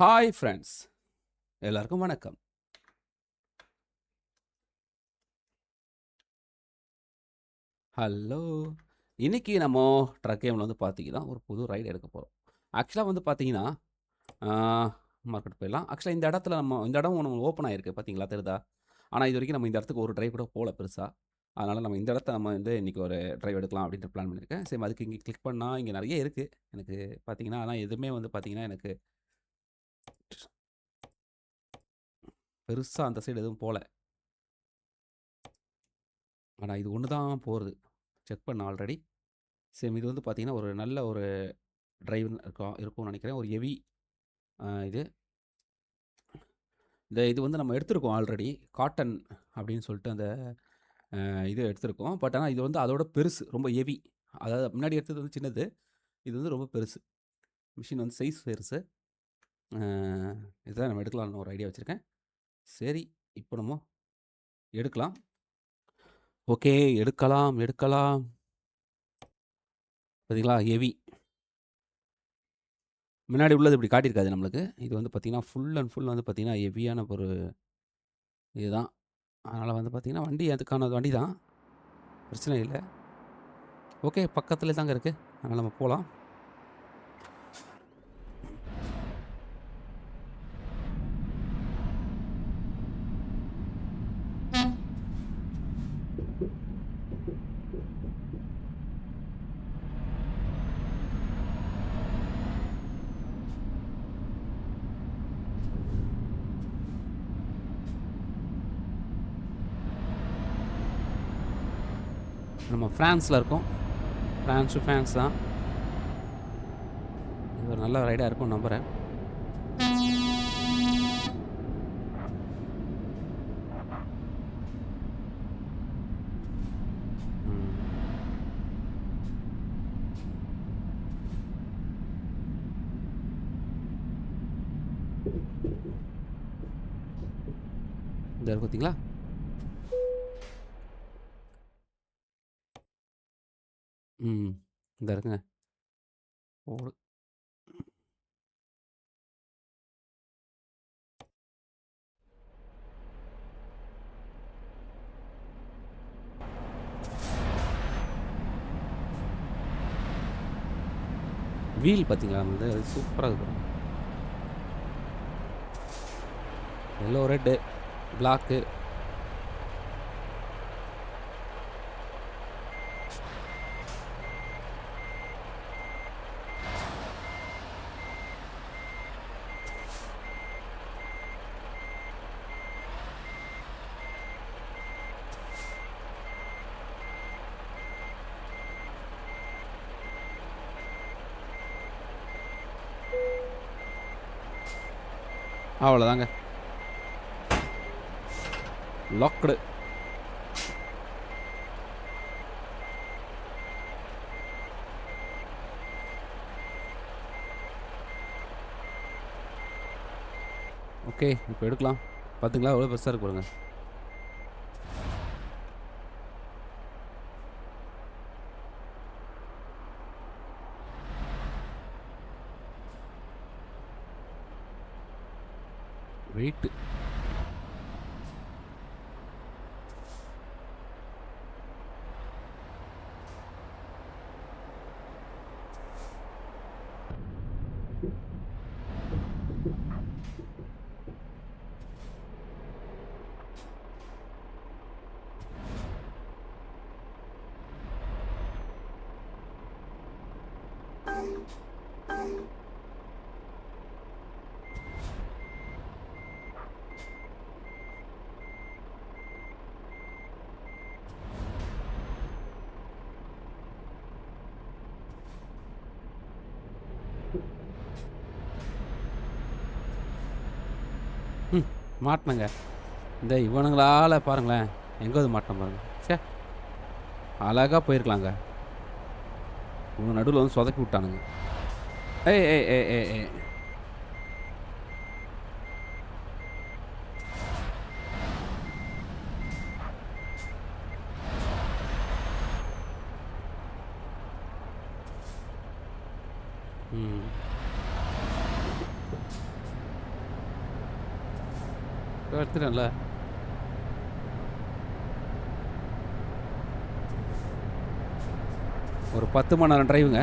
Hi friends, எல்லாருக்கும் வணக்கம். Hello. இன்னைக்கு நம்ம ட்ரக் கேமில் வந்து பார்த்தீங்கன்னா ஒரு புது ரைடு எடுக்க போகிறோம். ஆக்சுவலாக வந்து பார்த்தீங்கன்னா மார்க்கெட் போயிடலாம். ஆக்சுவலாக இந்த இடத்துல இந்த இடம் ஒன்று ஓப்பன் ஆகிருக்கு, பார்த்தீங்களா, தெரியுதா? ஆனால் இது வரைக்கும் நம்ம இந்த இடத்துக்கு ஒரு டிரைவ் கூட போகல பெருசாக. அதனால் நம்ம இந்த இடத்த நம்ம வந்து இன்றைக்கி ஒரு டிரைவ் எடுக்கலாம் அப்படின்ட்டு பிளான் பண்ணியிருக்கேன். சரி, அதுக்கு இங்கே கிளிக் பண்ணால் இங்கே நிறைய இருக்குது எனக்கு பார்த்தீங்கன்னா. ஆனால் எதுவுமே வந்து பார்த்தீங்கன்னா எனக்கு பெருசாக அந்த சைடு எதுவும் போகல. ஆனால் இது ஒன்று தான் போகிறது, செக் பண்ண ஆல்ரெடி. சேம் இது வந்து பார்த்தீங்கன்னா ஒரு நல்ல ஒரு டிரைவ் இருக்கும்னு நினைக்கிறேன். ஒரு ஹெவி இது இது வந்து நம்ம எடுத்திருக்கோம் ஆல்ரெடி. காட்டன் அப்படின்னு சொல்லிட்டு அந்த இது எடுத்திருக்கோம். பட் ஆனால் இது வந்து அதோட பெருசு, ரொம்ப ஹெவி. அதாவது முன்னாடி எடுத்தது வந்து சின்னது, இது வந்து ரொம்ப பெருசு. மிஷின் வந்து சைஸ் பெருசு. இதுதான் நம்ம எடுக்கலாம்னு ஒரு ஐடியா வச்சுருக்கேன். சரி, இப்போ நம்ம எடுக்கலாம். ஓகே, எடுக்கலாம் எடுக்கலாம். பார்த்தீங்களா, ஹெவி. முன்னாடி உள்ளது இப்படி காட்டியிருக்காது நம்மளுக்கு. இது வந்து பார்த்தீங்கன்னா ஃபுல் அண்ட் ஃபுல் வந்து பார்த்தீங்கன்னா ஹெவியான ஒரு இதுதான். அதனால் வந்து பார்த்தீங்கன்னா வண்டி அதுக்கான வண்டி தான், பிரச்சனை இல்லை. ஓகே, பக்கத்துலேயே தாங்க இருக்குது, அதனால் நம்ம போகலாம். நம்ம ஃப்ரான்ஸில் இருக்கோம். ஃப்ரான்ஸு ஃபேன்ஸ் தான். இது ஒரு நல்ல ரைடாக இருக்கும்னு நம்புகிறேன். இந்த இருக்கு பார்த்தீங்களா? இந்த இருக்குங்க. ஓடு. வீல் பார்த்தீங்களா, வந்து அது சூப்பராக இருக்கும். Yellow, red, black. அவ்வளோதாங்க, லாக்டு. ஓகே, இப்போ எடுக்கலாம். பார்த்துங்களா எவ்வளோ பெருசாக இருக்கு பாருங்க. வெயிட்டு மாட்டினங்க. இந்த இவனுங்களால் பாருங்களேன், எங்கே அது மாட்டின பாருங்க. சே, அழகாக போயிருக்கலாங்க. இவங்க நடுவில் வந்து சொதக்கி விட்டானுங்க. ஏய் ஏய் ஏய் ஏய் ஏய் எடுத்துட்டேன்ல. ஒரு 10 மணி நேரம் டிரைவுங்க.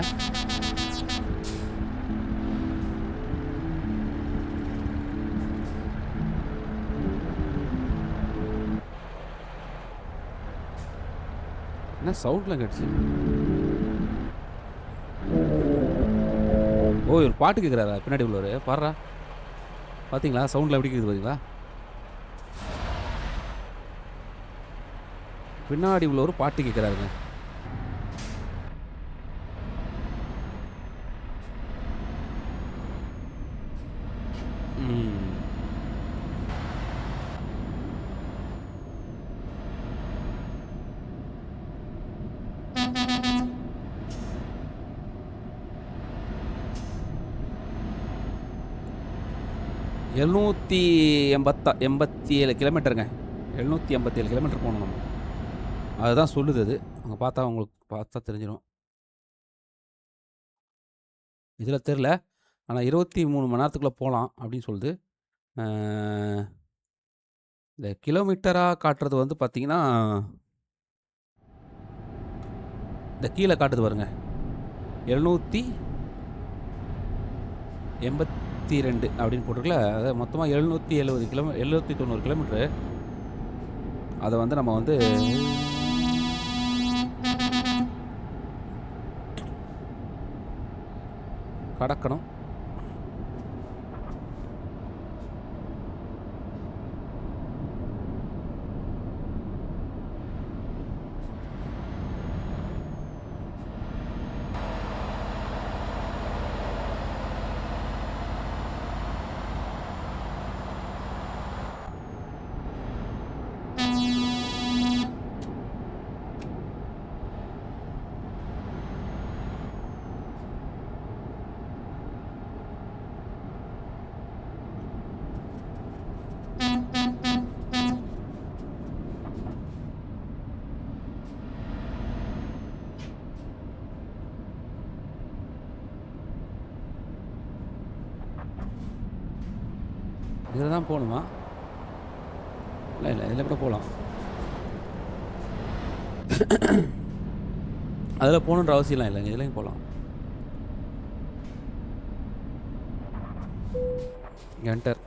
என்ன சவுண்ட்லாம் கேட்டுச்சு? ஓ! இவரு பாட்டு கேட்குறாரா பின்னாடி உள்ளவரு? பார்றா! பார்த்தீங்களா? சவுண்ட்லாம் எப்படி கேட்குது பார்த்தீங்களா? பின்னாடி உள்ளவரு பாட்டு கேட்குறாருங்க. ம். எழுநூத்தி 87 கிலோமீட்டருங்க. 787 கிலோமீட்டர் போணும் நம்ம. அதுதான் சொல்லுது அது. அங்க பார்த்தா உங்களுக்கு பார்த்தா தெரிஞ்சிரும். இதுல தெர்ல. ஆனா 23 மணி நேரத்துக்குள்ள போலாம் அப்படின்னு சொல்லுது. அ இந்த கிலோமீட்டரா காட்டுறது வந்து பார்த்தீங்கன்னா, இந்த கீழ காட்டுது பாருங்க. 782 அப்படின்னு போட்டிருக்குல்ல. அதாவது மொத்தமா 790 கிலோமீட்டரு. அத வந்து நம்ம வந்து கடக்கணும். இதுல தான் போணுமா? இல்ல. இதுல கூட போலாம். அதுல போணுன்ற அவசியம்லாம் இல்லங்க. இதுலயும் போலாம். என்டர்.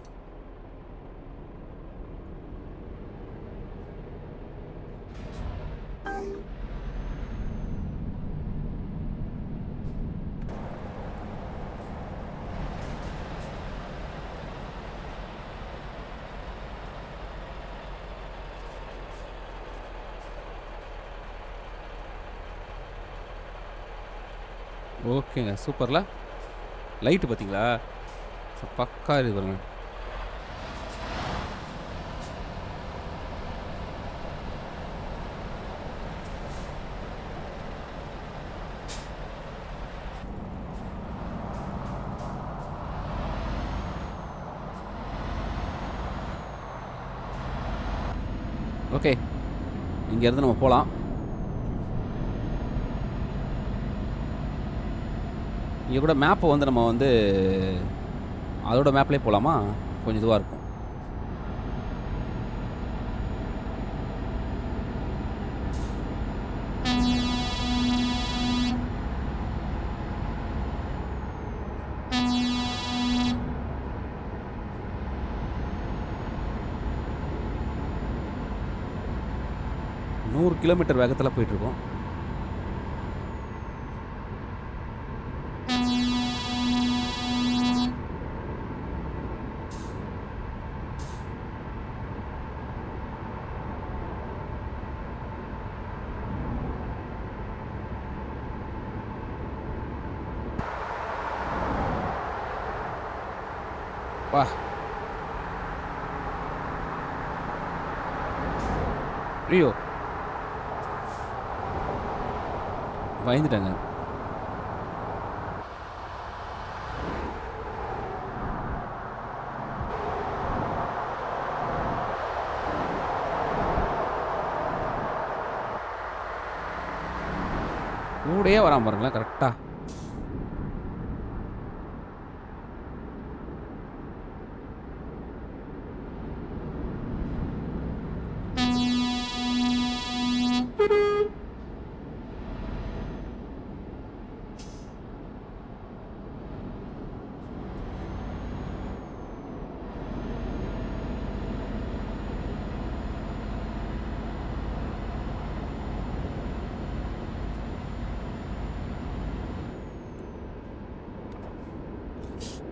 ஓகேங்க. சூப்பர்ல. லைட்டு பார்த்தீங்களா? பக்கா இருக்கு பாருங்க. ஓகே. இங்கேருந்து நம்ம போலாம். இங்க கூட மேப்ப வந்து நம்ம வந்து அதோட மேப்லயே போலாமா? கொஞ்சம் இதுவா இருக்கும். நூறு கிலோமீட்டர் வேகத்துல போயிட்டுருக்கோம். அப்பா! ஐயோ! பயந்துட்டேங்க. கூடயே வரான் பாருங்களேன் கரெக்ட்டா.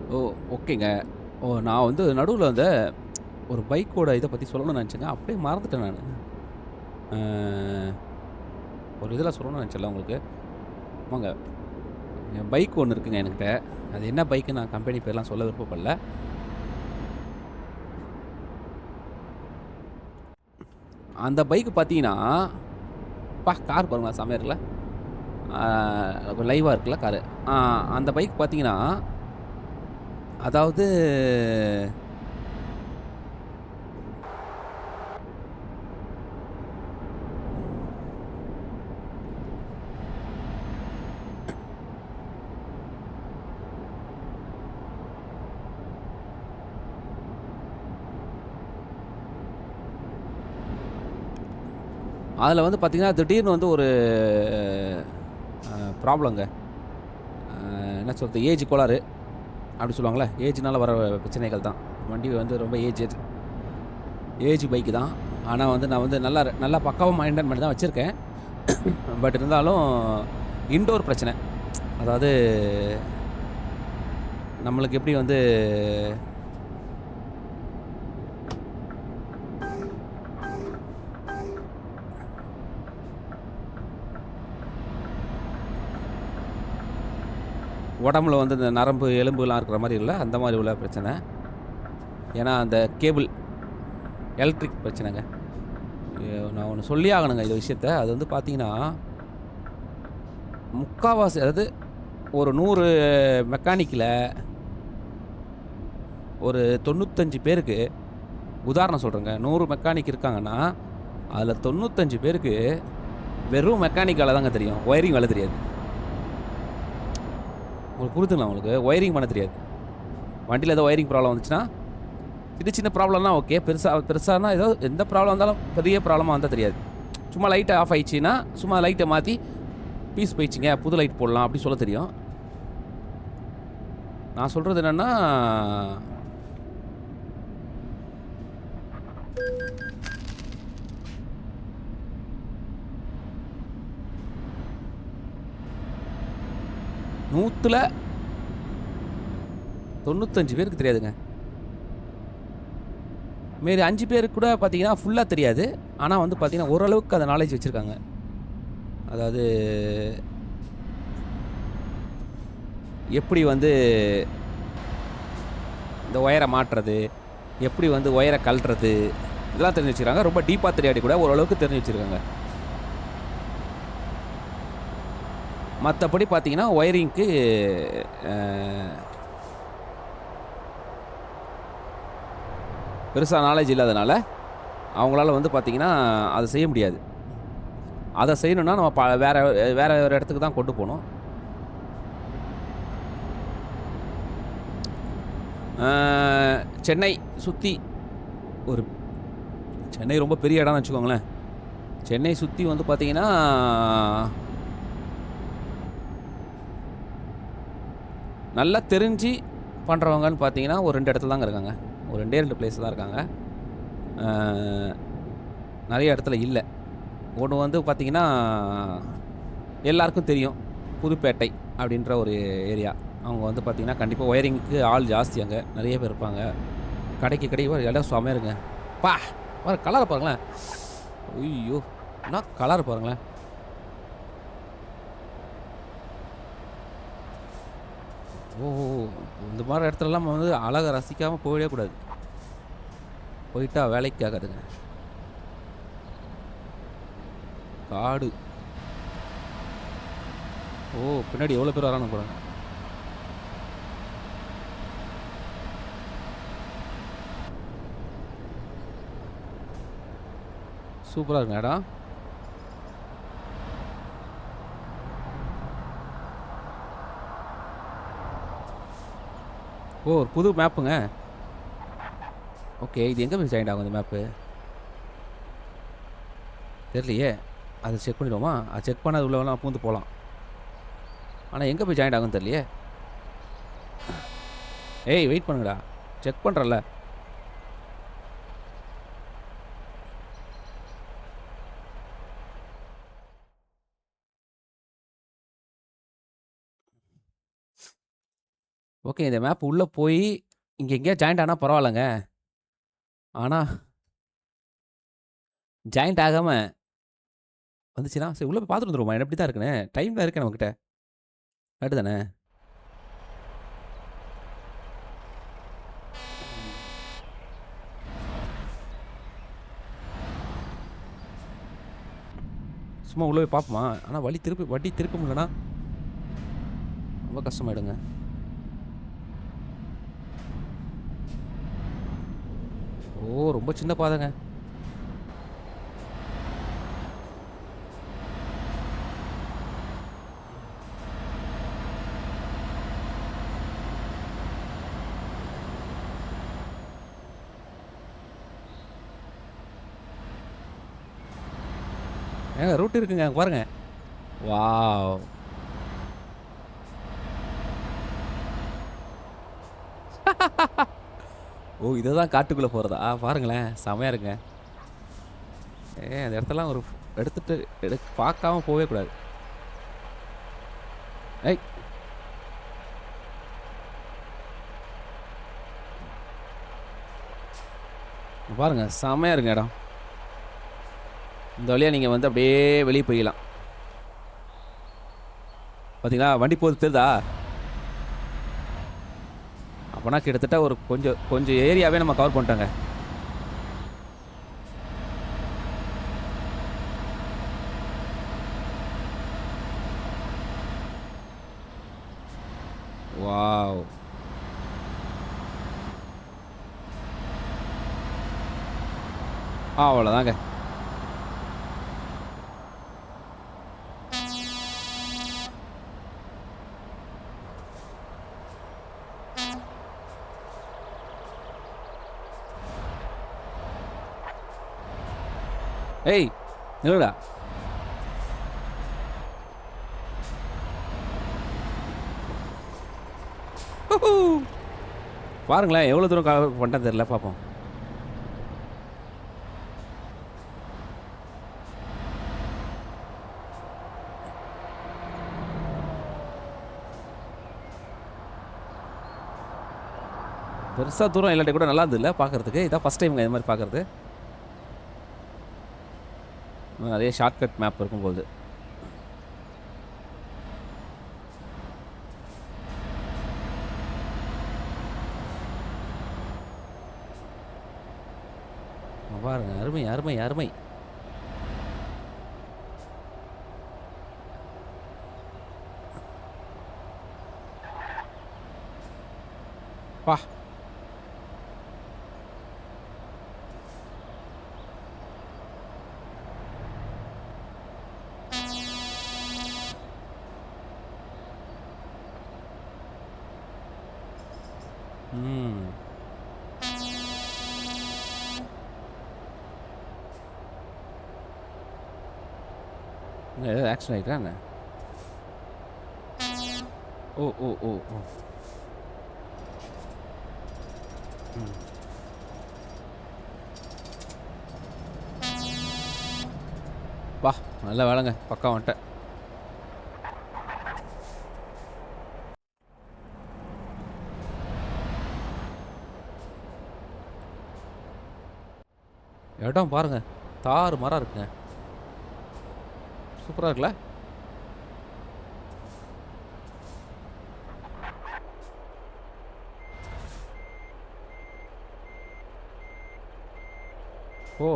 ஓ! ஓகேங்க. ஓ! நான் வந்து நடுவுல அந்த ஒரு பைக்கோட இத பத்தி சொல்லணும்னு நெனச்சேங்க. அப்படியே மறந்துட்டேன் நானு. அ ஒரு இதில சொல்லணும்னு நெனச்சேன்ல உங்களுக்கு. ஆமாங்க. என் பைக் ஒண்ணு இருக்குங்க என்கிட்ட. அது என்ன பைக்குன்னு நான் கம்பெனி பேர்லாம் சொல்ல விருப்பப்படல. அந்த பைக் பார்த்தீங்கன்னா, கார் பாருங்க செம்மையா இருக்குல்ல. லைவா இருக்குல்ல காரு. ஆ அந்த பைக் பார்த்தீங்கன்னா, அதாவது அதில வந்து பார்த்தீங்கன்னா, திடீர்னு வந்து ஒரு ப்ராப்ளம்ங்க. என்ன சொல்றது? ஏஜ் கோளாறு அப்படி சொல்லுவாங்கல்ல. ஏஜ்னால வர பிரச்சனைகள் தான். வண்டி வந்து ரொம்ப ஏஜ் பைக் தான். ஆனா வந்து நான் வந்து நல்லா பக்காவா மெயின்டெயின் பண்ணி தான் வச்சிருக்கேன். பட் இருந்தாலும் இன்டோர் பிரச்சனை. அதாவது நம்மளுக்கு எப்படி வந்து உடம்புல வந்து இந்த நரம்பு, எலும்புலாம் இருக்கிற மாரி இல்ல. அந்த மாரி உள்ள பிரச்சனை. ஏன்னா அந்த கேபிள் எலக்ட்ரிக் பிரச்சனைங்க. நான் ஒண்ணு சொல்லியே ஆகணுங்க இந்த விஷயத்த. அது வந்து பார்த்தீங்கன்னா, முக்காவாசி அதாவது ஒரு 100 மெக்கானிக்ல ஒரு 95 பேருக்கு உதாரணம் சொல்றேங்க. 100 மெக்கானிக் இருக்காங்கன்னா, அதுல 95 பேருக்கு வெறும் மெக்கானிக் வேல தாங்க தெரியும். ஒயரிங் வேல தெரியாது. உங்களுக்கு புரியுதுங்களா உங்களுக்கு? ஒயரிங் பண்ண தெரியாது. வண்டியில ஏதோ ஒயரிங் ப்ராப்ளம் வந்துச்சுன்னா, சின்ன சின்ன ப்ராப்ளம்னா ஓகே. பெருசானா ஏதோ எந்த ப்ராப்ளம் வந்தாலும் பெரிய ப்ராப்ளமா வந்தா தெரியாது. சும்மா லைட் ஆஃப் ஆயிடுச்சுன்னா, சும்மா லைட்ட மாத்தி பீஸ் போயிடுச்சுங்க. புது லைட் போடலாம் அப்படி சொல்ல தெரியும். நான் சொல்றது என்னன்னா, நூத்துல 95 பேருக்கு தெரியாதுங்க. மீதி 5 பேருக்கு கூட பார்த்தீங்கன்னா, ஃபுல்லா தெரியாது. ஆனா வந்து பார்த்தீங்கன்னா, ஓரளவுக்கு அந்த நாலேட்ஜ் வச்சிருக்காங்க. அதாவது எப்படி வந்து இந்த ஒயர மாட்டுறது, எப்படி வந்து ஒயர கழட்டுறது, இதெல்லாம் தெரிஞ்சு வச்சுருக்காங்க. ரொம்ப டீப்பா தெரியாட்டி கூட ஓரளவுக்கு தெரிஞ்சு வச்சிருக்காங்க. மத்தபடி பார்த்தீங்கன்னா, ஒயரிங்க்கு அ பெருசா நாலேட்ஜ் இல்லாதனால, அவங்களால வந்து பார்த்தீங்கன்னா, அத செய்ய முடியாது. அத செய்யணும்னா நம்ம வேற வேற ஒரு இடத்துக்கு தான் கொண்டு போணும். அ சென்னை சுத்தி ஒரு சென்னை ரொம்ப பெரிய இடம்னு வச்சுக்கோங்களேன். சென்னை சுத்தி வந்து பார்த்தீங்கன்னா, நல்லா தெரிஞ்சு பண்றவங்கன்னு பார்த்தீங்கன்னா, ஒரு 2 இடத்துல தாங்க இருக்காங்க. ஒரு 2டே 2 பிளேஸ் தான் இருக்காங்க. அ நெறைய இடத்துல இல்ல. ஒண்ணு வந்து பார்த்தீங்கன்னா, எல்லாருக்கும் தெரியும். புதுப்பேட்டை அப்படின்ற ஒரு ஏரியா. அவங்க வந்து பார்த்தீங்கன்னா, கண்டிப்பா ஒயரிங்க்கு ஆள் ஜாஸ்தி அங்க. நெறைய பேர் இருப்பாங்க. கடைக்கு கடை பாரு இடம் செமையா இருக்குங்க. அப்பா! பாரு கலர பாருங்களேன். ஐயோ! என்ன கலர் பாருங்களேன். ஓஹோ! இந்த மாரி இடத்துலலாம் நம்ம வந்து அழக ரசிக்காம போயிடவே கூடாது. போயிட்டா வேலைக்கு ஆகாதுங்க. காடு. ஓ! பின்னாடி எவ்வளோ பேர் வரானுங்க பாருங்க. சூப்பரா இருக்குங்க இடம். ஓ! ஒரு புது மேப்புங்க. ஓகே. இது எங்க போய் ஜாயிண்ட் ஆகும் இந்த மேப்பு? தெரியலையே! அது செக் பண்ணிடுவோமா? அது செக் பண்ண அது உள்ள வேணா பூந்து போலாம். ஆனா எங்க போய் ஜாயிண்ட் ஆகும்னு தெரியலையே! ஏய் வெயிட் பண்ணுங்கடா. செக் பண்றேன்ல. ஓகே. இந்த மேப் உள்ள போயி இங்க எங்கேயாவது ஜாயிண்ட் ஆனா பரவால்லங்க. ஆனா ஜாயிண்ட் ஆகாம வந்துச்சுன்னா, சரி உள்ள போய் பார்த்துட்டு வந்துருவோமா? எப்படி தான் இருக்குன்னு. டைம் தான் இருக்கே நம்மகிட்ட. கரெக்ட்டு தானே? சும்மா உள்ள போய் பார்ப்போமா? ஆனா வண்டி திருப்ப முடியலன்னா ரொம்ப கஷ்டமாயிடுங்க. ஓ! ரொம்ப சின்ன பாதைங்க. ஏங்க ரூட் இருக்குங்க. அங்க பாருங்க. வாவ்! ஓ! இதுதான் காட்டுக்குள்ள போறதா? பாருங்களேன். செமையா இருக்குங்க. அந்த இடத்தெல்லாம் ஒரு எடுத்துட்டு பார்க்காம போவே கூடாது. ஏய்! இங்க பாருங்க. செமையா இருக்குங்க இடம். இந்த வழியா நீங்க வந்து அப்படியே வெளிய போய்க்கலாம். பார்த்தீங்களா? வண்டி போகுது தெரியுதா? அப்பன்னா கிட்டத்தட்ட ஒரு கொஞ்சம் கொஞ்சம் ஏரியாவே நம்ம கவர் பண்ணிட்டோங்க. வாவ்! அவ்வளோதாங்க. ஏய்! நில்லுடா. ஹூஹூ! பாருங்களேன் எவ்வளோ தூரம் கவர் பண்ணிட்டேன்னு தெரியல. பார்ப்போம். பெருசா தூரம் இல்லாட்டி கூட நல்லா இருந்ததுல்ல பார்க்கறதுக்கு. இதான் ஃபர்ஸ்ட் டைம்ங்க இது மாரி பார்க்கறது. இன்னும் நெறைய ஷார்ட்கட் மேப் இருக்கும் போலது. இங்க பாருங்க. அருமை, அருமை, அருமை. அப்பா! ம். என்ன ஏதாவது ஆக்சிடென்ட் ஆயிட்டா என்ன? ஓ! ஓ! ஓ! ஓ! ம். அப்பா! நல்ல வேலைங்க. பக்கா வந்துட்டேன். இடம் பாருங்க. தாறுமாறா இருக்குங்க. சூப்பரா இருக்குல்ல? ஓ!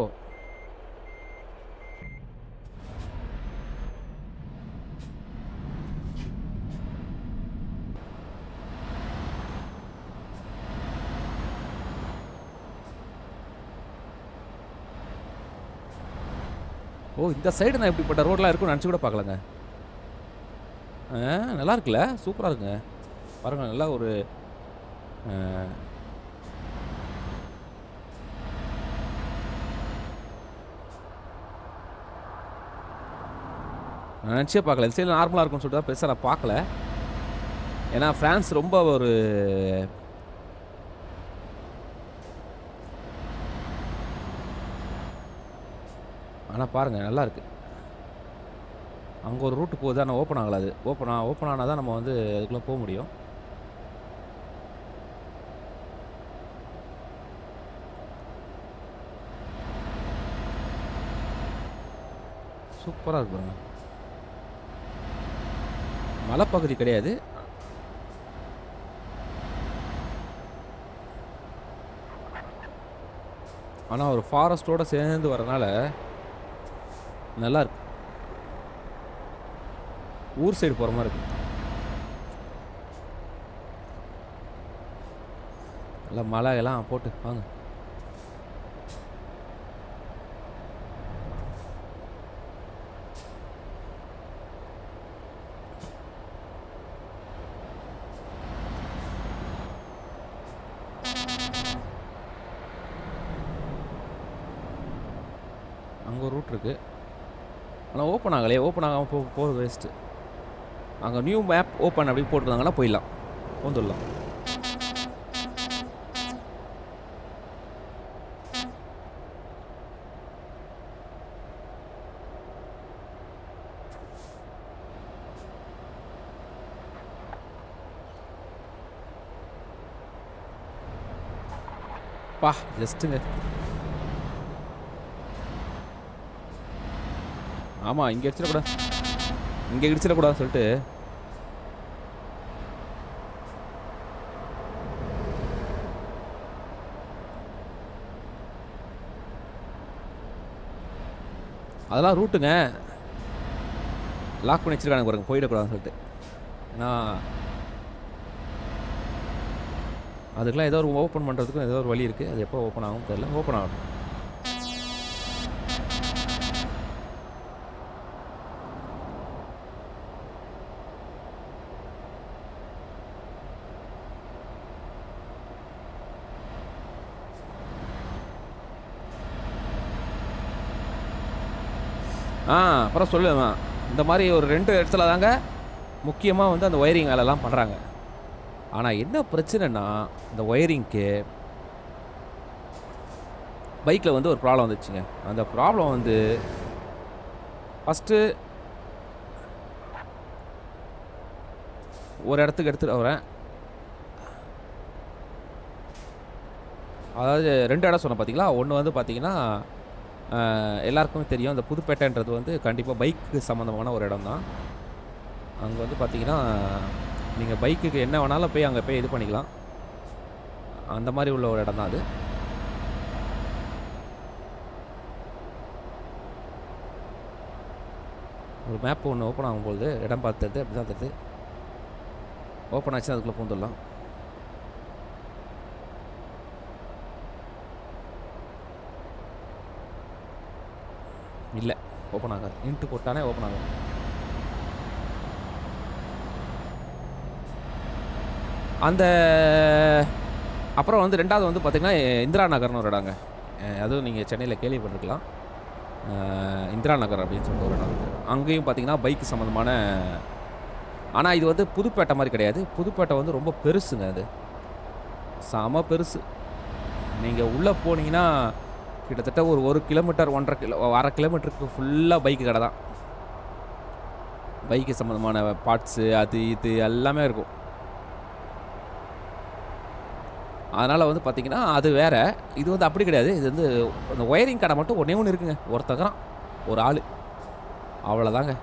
ஓ! இந்த சைடு நான் இப்படிப்பட்ட ரோட்லாம் இருக்கும்னு நெனச்சு கூட பார்க்கலங்க. நல்லா இருக்குல்ல? சூப்பரா இருக்குங்க. பாருங்க நல்லா ஒரு அ நான் நினச்சே பார்க்கல. இந்த சைடில் நார்மலாக இருக்கும்னு சொல்லிட்டு தான் பெருசாக நான் பார்க்கல. ஏன்னா ஃப்ரான்ஸ் ரொம்ப ஒரு ஆனால் பாருங்கள் நல்லாயிருக்கு. அங்கே ஒரு ரூட்டு போகுது, ஆனால் ஓப்பன் ஆகலை. அது ஓப்பன் ஆனால் தான் நம்ம வந்து அதுக்குள்ளே போக முடியும். சூப்பராக இருக்கு பாருங்க. மலைப்பகுதி கிடையாது. ஆனால் ஒரு ஃபாரஸ்ட்டோடு சேர்ந்து வரனால நல்லா இருக்கு. ஊர் சைடு போகிற மாதிரி இருக்கு. நல்லா மலை எல்லாம் போட்டு வாங்க. அங்கே ஒரு ரூட் இருக்குது, ஆனால் ஓப்பன் ஆகலையே. ஓப்பன் ஆகாமல் போகிறது வேஸ்ட்டு. அங்கே நியூ மேப் ஓப்பன் அப்படி போட்டுருந்தாங்கன்னா போயிடலாம், வந்துடலாம். பா ஜஸ்ட்டுங்க. ஆமாம், இங்கே இடிச்சிடக்கூடாது, இங்கே இடிச்சிடக்கூடாதுன்னு சொல்லிட்டு அதெல்லாம் ரூட்டுங்க லாக் பண்ணி வச்சிருக்காங்க பாருங்க, போயிடக்கூடாதுன்னு சொல்லிட்டு. ஏன்னா அதுக்கெலாம் ஏதோ ஒரு ஓப்பன் பண்ணுறதுக்கும் ஏதோ ஒரு வழி இருக்குது. அது எப்போ ஓப்பன் ஆகும் தெரியல. ஓப்பன் ஆகும். அப்புறம் சொல்லுவேன், இந்த மாதிரி ஒரு 2 இடத்துல தாங்க முக்கியமாக வந்து அந்த ஒயரிங் வேலைலாம் பண்ணுறாங்க. ஆனால் என்ன பிரச்சனைனா, இந்த ஒயரிங்க்கு பைக்கில் வந்து ஒரு ப்ராப்ளம் வந்துச்சுங்க. அந்த ப்ராப்ளம் வந்து ஃபஸ்ட்டு ஒரு இடத்துக்கு எடுத்துகிட்டு வரேன். அதாவது 2 இடம் சொன்னேன் பார்த்தீங்களா. ஒன்று வந்து பார்த்தீங்கன்னா எல்லாருக்குமே தெரியும், அந்த புதுப்பேட்டைன்றது வந்து கண்டிப்பாக பைக்கு சம்மந்தமான ஒரு இடம் தான். அங்கே வந்து பார்த்தீங்கன்னா நீங்கள் பைக்குக்கு என்ன வேணாலும் போய் அங்கே போய் இது பண்ணிக்கலாம். அந்த மாதிரி உள்ள ஒரு இடம் தான் அது. ஒரு மேப் ஒன்று ஓப்பன் ஆகும்போது இடம் பார்த்துறது அப்படி தான் தருது. ஓப்பன் ஆச்சுன்னா அதுக்குள்ளே பூந்துடலாம். இல்லை, ஓப்பன் ஆகாது. இன்ட்டு போட்டானே ஓப்பன் ஆகாது. அந்த அப்புறம் வந்து 2வது வந்து பார்த்திங்கன்னா இந்திரா நகர்னு ஒரு இடங்க. அதுவும் நீங்கள் சென்னையில் கேள்விப்பட்டிருக்கலாம். இந்திரா நகர் அப்படின்னு சொல்லிட்டு ஒரு இடம் இருக்குது. அங்கேயும் பார்த்திங்கன்னா பைக்கு சம்மந்தமான, ஆனால் இது வந்து புதுப்பேட்டை மாதிரி கிடையாது. புதுப்பேட்டை வந்து ரொம்ப பெருசுங்க. அது செம பெருசு. நீங்கள் உள்ளே போனீங்கன்னா கிட்டத்தட்ட ஒரு 1 கிலோமீட்டர் 1.5 கிலோமீட்டருக்கு ஃபுல்லாக பைக்கு கடை தான். பைக்கு சம்மந்தமான பார்ட்ஸு அது இது எல்லாமே இருக்கும். அதனால் வந்து பார்த்திங்கன்னா அது வேறு. இது வந்து அப்படி கிடையாது. இது வந்து அந்த ஒயரிங் கடை மட்டும் ஒன்றே ஒன்று இருக்குங்க. ஒருத்தக்கிறான் ஒரு ஆள், அவ்வளோதாங்க.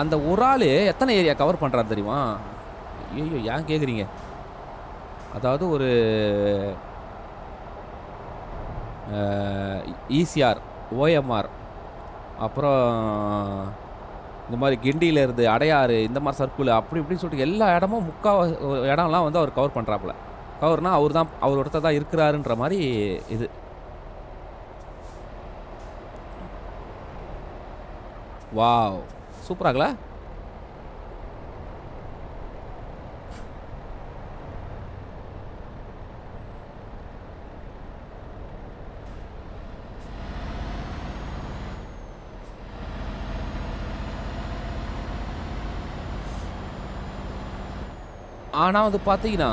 அந்த ஒரு ஆள் எத்தனை ஏரியா கவர் பண்ணுறாரு தெரியுமா? ஐயோ, ஏன் கேட்குறீங்க? அதாவது ஒரு ஈசிஆர், ஓஎம்ஆர், அப்புறம் இந்த மாதிரி கிண்டியிலேருந்து அடையாறு, இந்த மாதிரி சர்க்குள் அப்படி இப்படின்னு சொல்லிட்டு எல்லா இடமும் இடம்லாம் வந்து அவர் கவர் பண்ணுறாப்புல. கவர்னா அவர் ஒருத்தர் தான் இருக்கிறாருன்ற மாதிரி இது. வாவ், சூப்பராகல. ஆனால் வந்து பார்த்தீங்கன்னா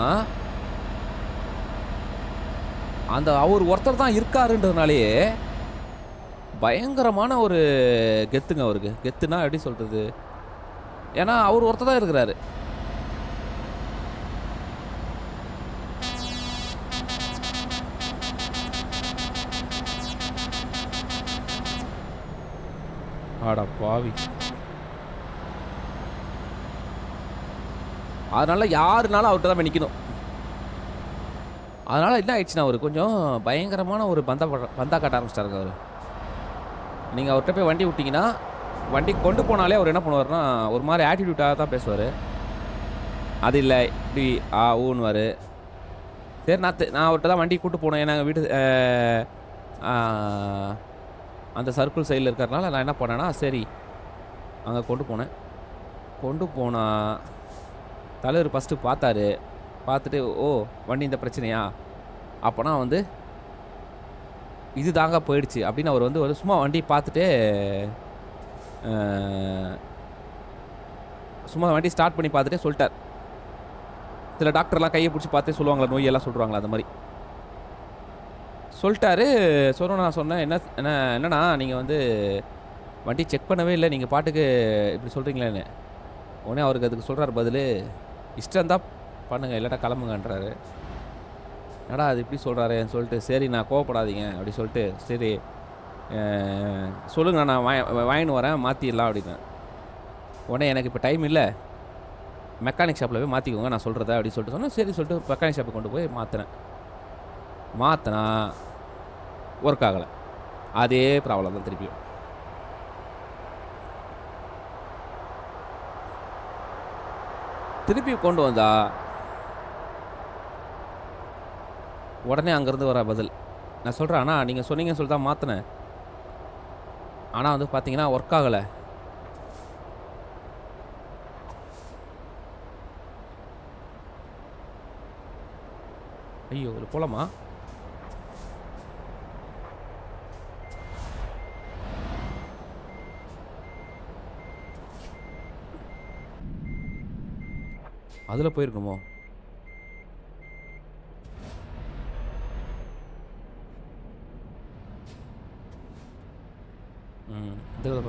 அந்த அவர் ஒருத்தர் தான் இருக்காருன்றதுனாலேயே பயங்கரமான ஒரு கெத்துங்க அவருக்கு. கெத்துனா எப்படி சொல்கிறது, ஏன்னா அவர் ஒருத்தர் தான் இருக்கிறாரு. ஆட பாவி. அதனால யாருனாலும் அவர்கிட்ட தான் போய் நிற்கணும். அதனால் என்ன ஆயிடுச்சுன்னா அவர் கொஞ்சம் பயங்கரமான ஒரு பந்தா காட்ட ஆரம்பிச்சிட்டாருங்க அவர். நீங்கள் அவர்கிட்ட போய் வண்டி விட்டிங்கன்னா, வண்டி கொண்டு போனாலே அவர் என்ன பண்ணுவார்னா ஒரு மாதிரி ஆட்டிடியூட்டாக தான் பேசுவார். அது இல்லை இப்படி ஊன்னுவார். சரி நான் அவர்கிட்ட தான் வண்டி கூப்பிட்டு போனேன். ஏன்னா வீட்டு அந்த சர்க்கிள் சைடில் இருக்கிறதுனால நான் என்ன பண்ணேன்னா சரி அங்கே கொண்டு போனேன். கொண்டு போனால் தலைவர் ஃபஸ்ட்டு பார்த்தாரு. பார்த்துட்டு ஓ வண்டி இந்த பிரச்சனையா, அப்போனா வந்து இது தாங்க போயிடுச்சு அப்படின்னு அவர் வந்து சும்மா வண்டி பார்த்துட்டு சும்மா வண்டி ஸ்டார்ட் பண்ணி பார்த்துட்டே சொல்லிட்டார். சில டாக்டர்லாம் கையை பிடிச்சி பார்த்தே சொல்லுவாங்களா, நோயெல்லாம் சொல்கிறாங்களா, அந்த மாதிரி சொல்லிட்டாரு. நான் சொன்னேன் என்னண்ணா நீங்கள் வந்து வண்டி செக் பண்ணவே இல்லை, நீங்கள் பாட்டுக்கு இப்படி சொல்கிறீங்களேன்னு. உடனே அவருக்கு அதுக்கு சொல்கிறார் பதில், இஷ்டம் தான் பண்ணுங்கள் இல்லாட்டா கிளம்புங்கன்றாரு. என்னடா அது இப்படி சொல்கிறாருன்னு சொல்லிட்டு சரி நான் கோவப்படாதீங்க அப்படி சொல்லிட்டு சரி சொல்லுங்கண்ணா நான் வாங்கின்னு வரேன் மாற்றிடலாம் அப்படின்னு. உடனே எனக்கு இப்போ டைம் இல்லை, மெக்கானிக் ஷாப்பில் போய் மாற்றிக்கோங்க நான் சொல்கிறத அப்படின்னு சொல்லிட்டு சொன்னேன். சரி சொல்லிட்டு மெக்கானிக் ஷாப்பை கொண்டு போய் மாற்றினா ஒர்க் ஆகலை. அதே ப்ராப்ளம் தான் திருப்பியும். திருப்பி கொண்டு வந்தா உடனே அங்கேருந்து வர பதில் நான் சொல்கிறேன், அண்ணா நீங்கள் சொன்னீங்கன்னு சொல்லி தான் மாற்றினேன், ஆனால் வந்து பார்த்தீங்கன்னா ஒர்க் ஆகலை. ஐயோ இது போலாமா? அதில் போயிருக்குமோ? இதில்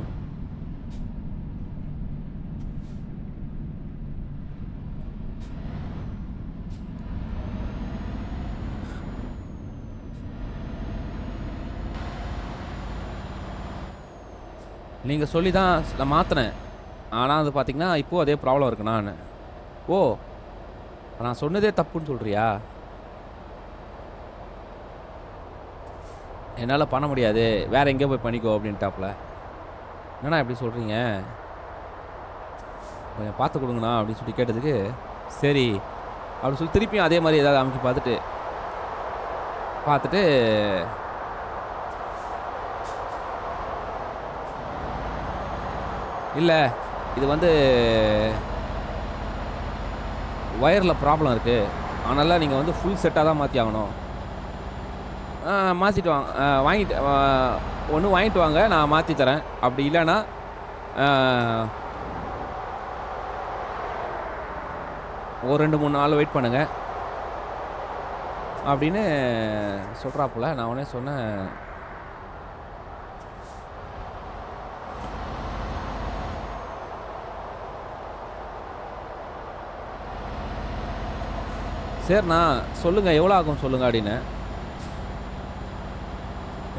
நீங்கள் சொல்லி தான் நான் மாற்றினேன், ஆனால் அது பார்த்தீங்கன்னா இப்போது அதே ப்ராப்ளம் இருக்குண்ணா. ஓ நான் சொன்னதே தப்புன்னு சொல்கிறியா? என்னால் பண்ண முடியாது, வேறு எங்கேயோ போய் பண்ணிக்கோ அப்படின்ட்டாப்புல. என்னண்ணா எப்படி சொல்கிறீங்க, கொஞ்சம் பார்த்து கொடுங்கண்ணா அப்படின்னு சொல்லி கேட்டதுக்கு சரி அப்படின்னு சொல்லி திருப்பியும் அதே மாதிரி ஏதாவது அமைச்சு பார்த்துட்டு இல்லை இது வந்து ஒயரில் ப்ராப்ளம் இருக்குது, அதனால் நீங்கள் வந்து ஃபுல் செட்டாக தான் மாற்றி ஆகணும். மாற்றிட்டு வாங்கிட்டு ஒன்று வாங்கிட்டு வாங்க நான் மாற்றி தரேன், அப்படி இல்லைன்னா ஒரு 2-3 நாள் வெயிட் பண்ணுங்கள் அப்படின்னு சொல்கிறாப்புல. நான் உடனே சொன்னேன், சரிண்ணா சொல்லுங்கள் எவ்வளோ ஆகும் சொல்லுங்கள் அப்படின்னு.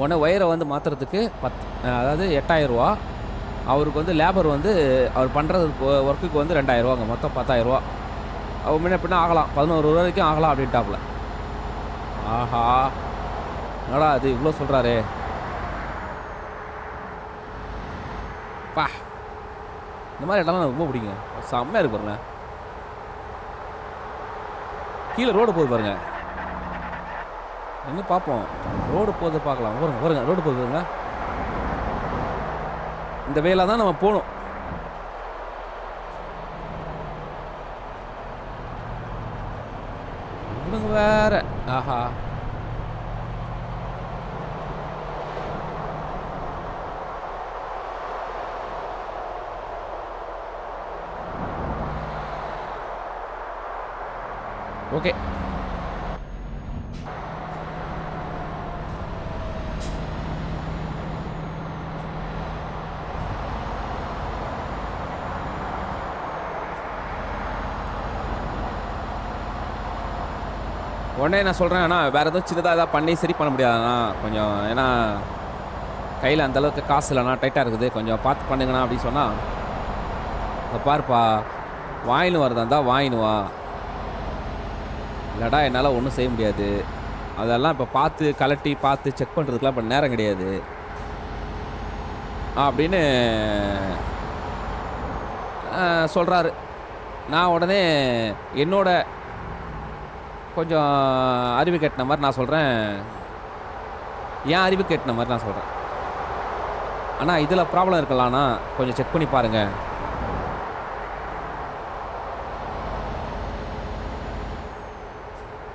உடனே ஒயரை வந்து மாற்றுறதுக்கு அதாவது 8000 ரூபா, அவருக்கு வந்து லேபர் வந்து அவர் பண்ணுறது ஒர்க்குக்கு வந்து 2000 ரூபாங்க, மொத்தம் 10,000 ரூபா. அவர் முன்ன பின்ன ஆகலாம், 11 வரைக்கும் ஆகலாம் அப்படின்ட்டாப்புல. ஆஹா என்னடா அது இவ்வளோ சொல்கிறாரே பா, இந்த மாதிரி இடம்லாம் எனக்கு ரொம்ப பிடிக்குங்க, செம்மையாக இருக்கு பாருங்க. கீழே ரோடு போகுது பாருங்க, இன்னும் பார்ப்போம் ரோடு போகுது பார்க்கலாம். வருங்க ரோடு போகுதுங்க, இந்த வேலை தான் நம்ம போகணும். இவனுங்க வேற ஆஹா ஓகே. உடனே நான் சொல்கிறேன், அண்ணா வேறு எதுவும் சின்னதாக எதாவது பண்ணி சரி பண்ண முடியாதுண்ணா கொஞ்சம், ஏன்னா கையில் அந்தளவுக்கு காசு இல்லைண்ணா, டைட்டாக இருக்குது, கொஞ்சம் பார்த்து பண்ணுங்கண்ணா அப்படின்னு சொன்னால், இப்போ பாருப்பா வாங்கினு வரதா இருந்தால் வாங்கினு வா, இல்லைடா என்னால் ஒன்றும் செய்ய முடியாது, அதெல்லாம் இப்போ பார்த்து கலட்டி பார்த்து செக் பண்ணுறதுக்குலாம் இப்போ நேரம் கிடையாது அப்படின்னு சொல்கிறாரு. நான் உடனே என்னோட கொஞ்சம் அறிவு கெட்டின மாதிரி நான் சொல்கிறேன், ஏன் அறிவு கெட்டின மாதிரி நான் சொல்கிறேன், அண்ணா இதில் ப்ராப்ளம் இருக்கலாம்ண்ணா, கொஞ்சம் செக் பண்ணி பாருங்கள்.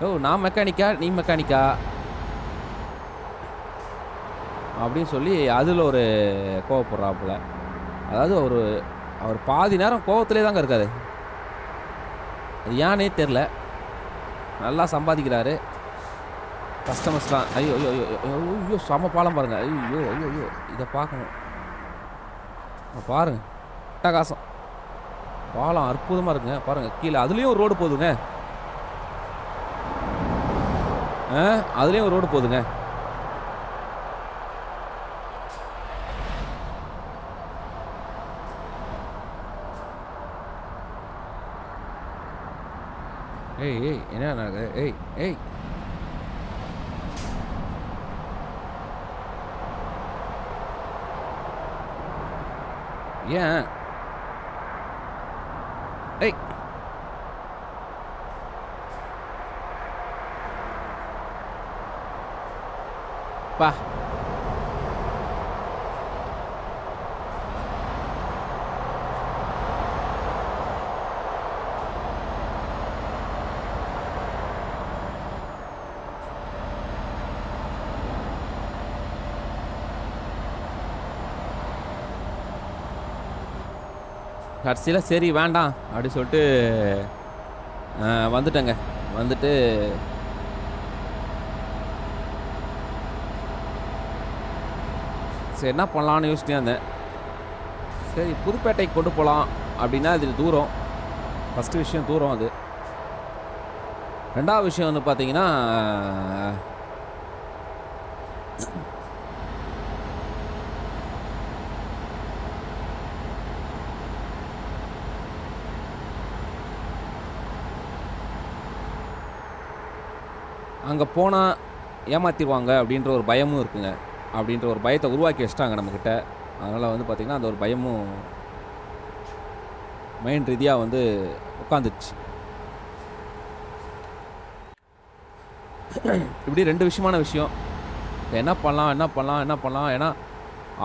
ஓ நான் மெக்கானிக்கா நீ மெக்கானிக்கா அப்படின்னு சொல்லி அதில் ஒரு கோவப்படுறாப்புல. அதாவது அவர் பாதி நேரம் கோவத்திலே தாங்க இருக்காரு, அது ஏன்னே தெரில. நல்லா சம்பாதிக்கிறாரு, கஸ்டமர்ஸ்லாம் ஐயோ ஐயோ ஐயோ ஐயோ செம பாலம் பாருங்கள், ஐயோ ஐயோ ஐயோ இதை பார்க்கணும் பாருங்கள், அட்டகாசம் பாலம் அற்புதமாக இருக்குங்க பாருங்கள். கீழே அதுலேயும் ஒரு ரோடு போகுதுங்க, அதுலேயும் ஒரு ரோடு போகுதுங்க. ஏய் ஏய் என்ன நடக்குது, ஏய் ஏய் ஏன் ஏய் பா கடைசியில் சரி வேண்டாம் அப்படி சொல்லிட்டு வந்துட்டேங்க. வந்துட்டு சரி என்ன பண்ணலான்னு யோசிச்சுட்டே இருந்தேன். சரி புதுப்பேட்டைக்கு கொண்டு போகலாம் அப்படின்னா அது தூரம், ஃபஸ்ட்டு விஷயம் தூரம். அது ரெண்டாவது விஷயம் வந்து பார்த்தீங்கன்னா அங்கே போனால் ஏமாற்றிடுவாங்க அப்படின்ற ஒரு பயமும் இருக்குங்க. அப்படின்ற ஒரு பயத்தை உருவாக்கி வச்சிட்டாங்க நம்மக்கிட்ட. அதனால் வந்து பார்த்திங்கன்னா அந்த ஒரு பயமும் மைண்ட் ரீதியாக வந்து உட்காந்துச்சு. இப்படி ரெண்டு விஷயமான விஷயம். என்ன பண்ணலாம். ஏன்னா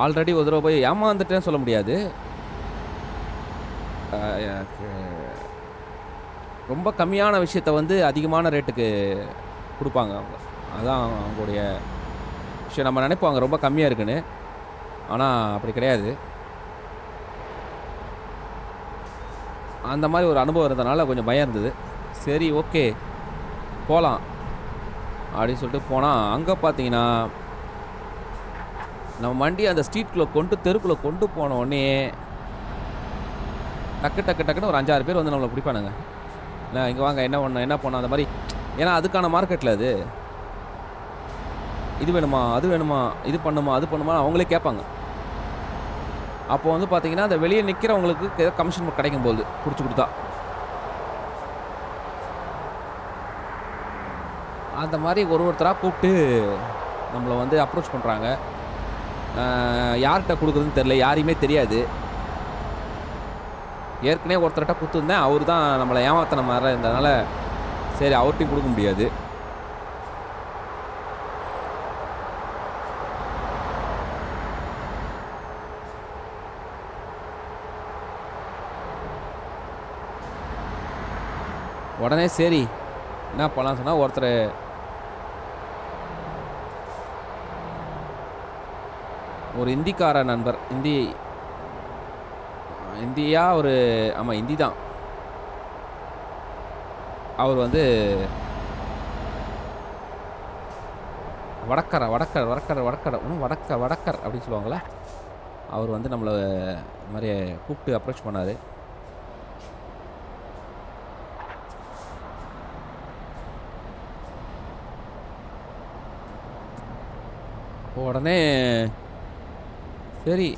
ஆல்ரெடி ஒரு தடவை போய் ஏமாந்துட்டேன்னு சொல்ல முடியாது. எனக்கு ரொம்ப கம்மியான விஷயத்த வந்து அதிகமான ரேட்டுக்கு கொடுப்பாங்க அவங்க. அதுதான் அவங்களுடைய விஷயம். நம்ம நினைப்போம் ரொம்ப கம்மியாக இருக்குன்னு, ஆனால் அப்படி கிடையாது. அந்த மாதிரி ஒரு அனுபவம் இருந்தனால கொஞ்சம் பயம் இருந்தது. சரி ஓகே போகலாம் அப்படின்னு சொல்லிட்டு போனால், அங்கே பார்த்தீங்கன்னா நம்ம வண்டி அந்த ஸ்ட்ரீட்குள்ளே தெருக்குள்ளே கொண்டு போன உடனே டக்குன்னு ஒரு 5-6 பேர் வந்து நம்மளை பிடிப்பானுங்க. இல்லை இங்கே வாங்க, என்ன பண்ணோம் அந்த மாதிரி. ஏன்னா அதுக்கான மார்க்கெட்டில் அது இது வேணுமா அது வேணுமா, இது பண்ணுமா அது பண்ணுமா அவங்களே கேட்பாங்க. அப்போ வந்து பார்த்தீங்கன்னா அந்த வெளியே நிற்கிறவங்களுக்கு கமிஷன் கிடைக்கும் போது பிடிச்சி கொடுத்தா அந்த மாதிரி ஒருத்தராக கூப்பிட்டு நம்மளை வந்து அப்ரோச் பண்ணுறாங்க. யார்கிட்ட கொடுக்குறதுன்னு தெரில, யாரையுமே தெரியாது. ஏற்கனவே ஒருத்தர்கிட்ட கொடுத்துருந்தேன், அவர் தான் நம்மளை ஏமாத்தின மாதிரி இருந்ததுனால சரி அவர்கிட்டையும் கொடுக்க முடியாது. உடனே சரி என்ன பண்ணலாம் சொன்னால், ஒருத்தர் ஒரு இந்திக்கார நண்பர், இந்தியா ஒரு ஆமாம் இந்தி தான், அவர் வந்து வடக்கர வடக்கர் வடக்கர வடக்கர வடக்கர் அப்படின்னு சொல்லுவாங்களே, அவர் வந்து நம்மளை இது மாதிரி கூப்பிட்டு அப்ரோச் பண்ணார். உடனே சரி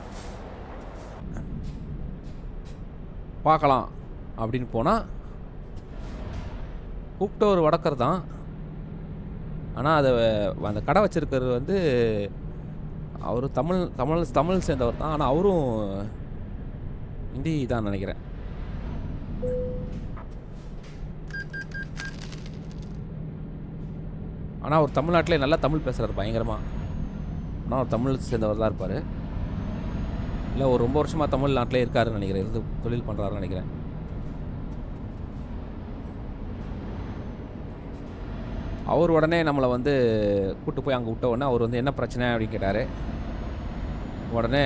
பார்க்கலாம் அப்படின்னு போனால், கூப்பிட்ட ஒரு வடக்கர் தான். ஆனால் அதை அந்த கடை வச்சிருக்கிறது வந்து அவர் தமிழ் தமிழ் தமிழ் சேர்ந்தவர் தான். ஆனால் அவரும் ஹிந்தி தான் நினைக்கிறேன். ஆனால் அவர் தமிழ்நாட்டிலே நல்லா தமிழ் பேசுகிறார் பயங்கரமாக. ஆனால் அவர் தமிழ் சேர்ந்தவர் தான் இருப்பார். இல்லை ஒரு ரொம்ப வருஷமாக தமிழ்நாட்டிலே இருக்காருன்னு நினைக்கிறேன், இருந்து தொழில் பண்ணுறாருன்னு நினைக்கிறேன். அவர் உடனே நம்மளை வந்து கூப்பிட்டு போய் அங்கே விட்ட உடனே அவர் வந்து என்ன பிரச்சனை அப்படின்னு கேட்டார். உடனே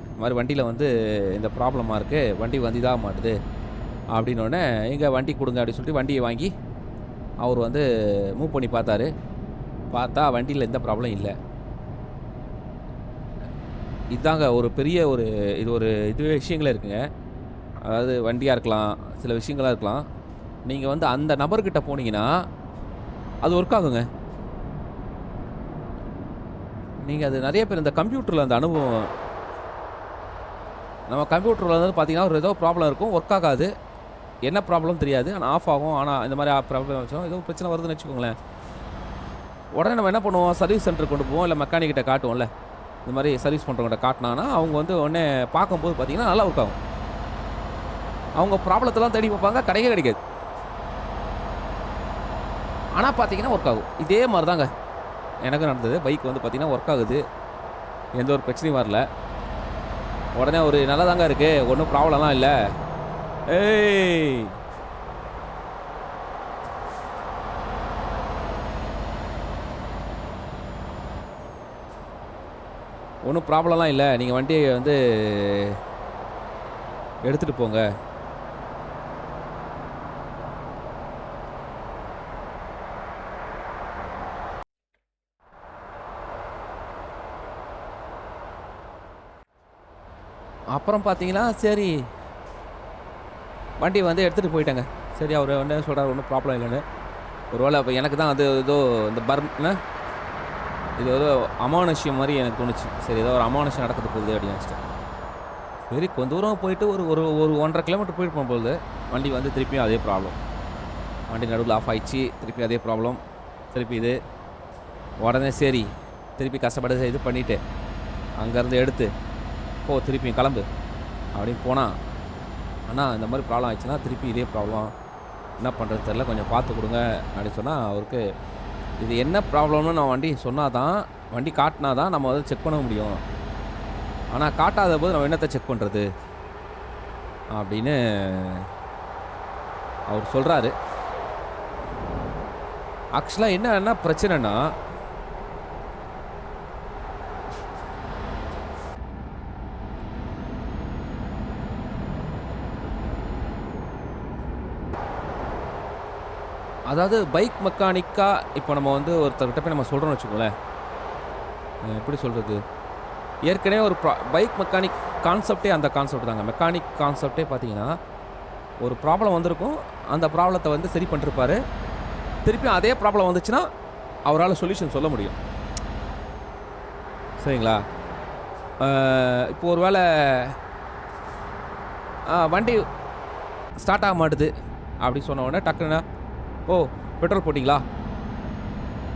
இந்த மாதிரி வண்டியில் வந்து இந்த ப்ராப்ளமாக இருக்குது, வண்டி வந்து இதாக மாட்டுது அப்படின்னோடனே, எங்கே வண்டி கொடுங்க அப்படின்னு சொல்லிட்டு வண்டியை வாங்கி அவர் வந்து மூவ் பண்ணி பார்த்தாரு. பார்த்தா வண்டியில் எந்த ப்ராப்ளம் இல்லை. இதாங்க ஒரு பெரிய ஒரு இது விஷயங்களே இருக்குங்க. அதாவது வண்டியாக இருக்கலாம், சில விஷயங்களாக இருக்கலாம். நீங்கள் வந்து அந்த நபர்கிட்ட போனீங்கன்னா அது ஒர்க் ஆகுங்க. நீங்கள் அது நிறைய பேர் இந்த கம்ப்யூட்டரில் அந்த அனுபவம், நம்ம கம்ப்யூட்டரில் வந்து பார்த்தீங்கன்னா ஒரு ஏதோ ப்ராப்ளம் இருக்கும், ஒர்க் ஆகாது. என்ன ப்ராப்ளம் தெரியாது, ஆனால் ஆஃப் ஆகும். ஆனால் இந்த மாதிரி ப்ராப்ளம் வச்சோம், ஏதோ பிரச்சனை வருதுன்னு வச்சுக்கோங்களேன், உடனே நம்ம என்ன பண்ணுவோம், சர்வீஸ் சென்டருக்கு கொண்டு போவோம், இல்லை மெக்கானிக்கிட்ட காட்டுவோம்ல. இந்த மாதிரி சர்வீஸ் பண்ணுறவங்கள்ட்ட காட்டினாங்கன்னா அவங்க வந்து உடனே பார்க்கும்போது பார்த்தீங்கன்னா நல்லா ஒர்க் ஆகும். அவங்க ப்ராப்ளத்தெல்லாம் தேடி பார்ப்பாங்க, கிடைக்கவே கிடைக்காது. ஆனால் பார்த்தீங்கன்னா ஒர்க் ஆகும். இதே மாதிரி தாங்க எனக்கு நடந்தது. பைக் வந்து பார்த்தீங்கன்னா ஒர்க் ஆகுது, எந்த ஒரு பிரச்சனையும் வரல. உடனே ஒரு நல்லா தாங்க இருக்குது, ஒன்றும் ப்ராப்ளம்லாம் இல்லை. ஏய் ஒன்றும் ப்ராப்ளம்லாம் இல்லை, நீங்கள் வண்டியை வந்து எடுத்துகிட்டு போங்க. அப்புறம் பார்த்தீங்கன்னா சரி வண்டி வந்து எடுத்துகிட்டு போயிட்டேங்க. சரி அவர் என்ன சொல்கிறார், ஒன்றும் ப்ராப்ளம் இல்லைன்னு. ஒரு வேளை அப்போ எனக்கு தான் அது ஏதோ இந்த இது ஏதோ அமானுஷ்யம் மாதிரி எனக்கு தோணுச்சு. சரி ஏதோ ஒரு அமானுஷ்யம் நடக்குது போகுது அப்படின்னு நினச்சிட்டேன். சரி கொஞ்சம் தூரம் போயிட்டு ஒரு ஒரு ஒரு 1.5 கிலோமீட்டர் போயிட்டு போகும்போது வண்டி வந்து திருப்பியும் அதே ப்ராப்ளம். வண்டி நடுவில் ஆஃப் ஆயிடுச்சு, திருப்பி அதே ப்ராப்ளம், திருப்பி இது. உடனே சரி திருப்பி கஷ்டப்பட்டு இது பண்ணிவிட்டு அங்கேருந்து எடுத்து திருப்பியும் கிளம்பு அப்படின்னு போனால், ஆனால் இந்த மாதிரி ப்ராப்ளம் ஆயிடுச்சுன்னா திருப்பி இதே ப்ராப்ளம், என்ன பண்ணுறது தெரில, கொஞ்சம் பார்த்து கொடுங்க அப்படின்னு சொன்னால், அவருக்கு இது என்ன ப்ராப்ளம்னு நான் வண்டி சொன்னால் தான், வண்டி காட்டினா தான் நம்ம வந்து செக் பண்ண முடியும். ஆனால் காட்டாத போது நம்ம என்னத்தை செக் பண்ணுறது அப்படின்னு அவர் சொல்கிறாரு. ஆக்சுவலாக என்ன பிரச்சனைனா, அதாவது பைக் மெக்கானிக்காக இப்போ நம்ம வந்து ஒருத்தர்கிட்ட போய் நம்ம சொல்கிறோன்னு வச்சுக்கோங்களேன், எப்படி சொல்கிறது, ஏற்கனவே ஒரு பைக் மெக்கானிக் கான்செப்டே அந்த கான்செப்ட் தாங்க. மெக்கானிக் கான்செப்டே பார்த்தீங்கன்னா, ஒரு ப்ராப்ளம் வந்திருக்கும், அந்த ப்ராப்ளத்தை வந்து சரி பண்ணிருப்பார். திருப்பி அதே ப்ராப்ளம் வந்துச்சுன்னா அவரால் சொல்யூஷன் சொல்ல முடியும். சரிங்களா? இப்போ ஒரு வேளை வண்டி ஸ்டார்ட் ஆக மாட்டுது அப்படி சொன்ன உடனே டக்குன்னு, பெட்ரோல் போட்டிங்களா,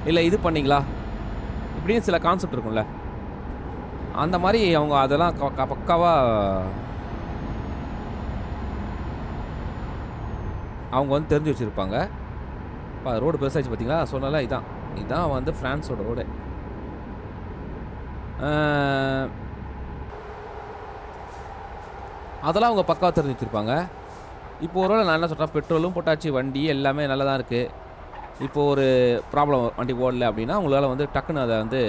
இல்லை இது பண்ணிங்களா, இப்படின்னு சில கான்செப்ட் இருக்கும்ல, அந்த மாதிரி அவங்க அதெல்லாம் பக்காவாக அவங்க வந்து தெரிஞ்சு வச்சுருப்பாங்க. இப்போ ரோடு பெருசாச்சு பார்த்தீங்களா, சொன்னால இதான் வந்து ஃப்ரான்ஸோட ரோடு. அதெல்லாம் அவங்க பக்காவாக தெரிஞ்சு வச்சுருப்பாங்க. இப்போ ஒரு வேளை நான் என்ன சொல்கிறேன், பெட்ரோலும் போட்டாச்சு, வண்டி எல்லாமே நல்லா தான் இருக்குது, இப்போது ஒரு ப்ராப்ளம் வண்டி ஓடல அப்படின்னா உங்களால் வந்து டக்குன்னு அதை வந்து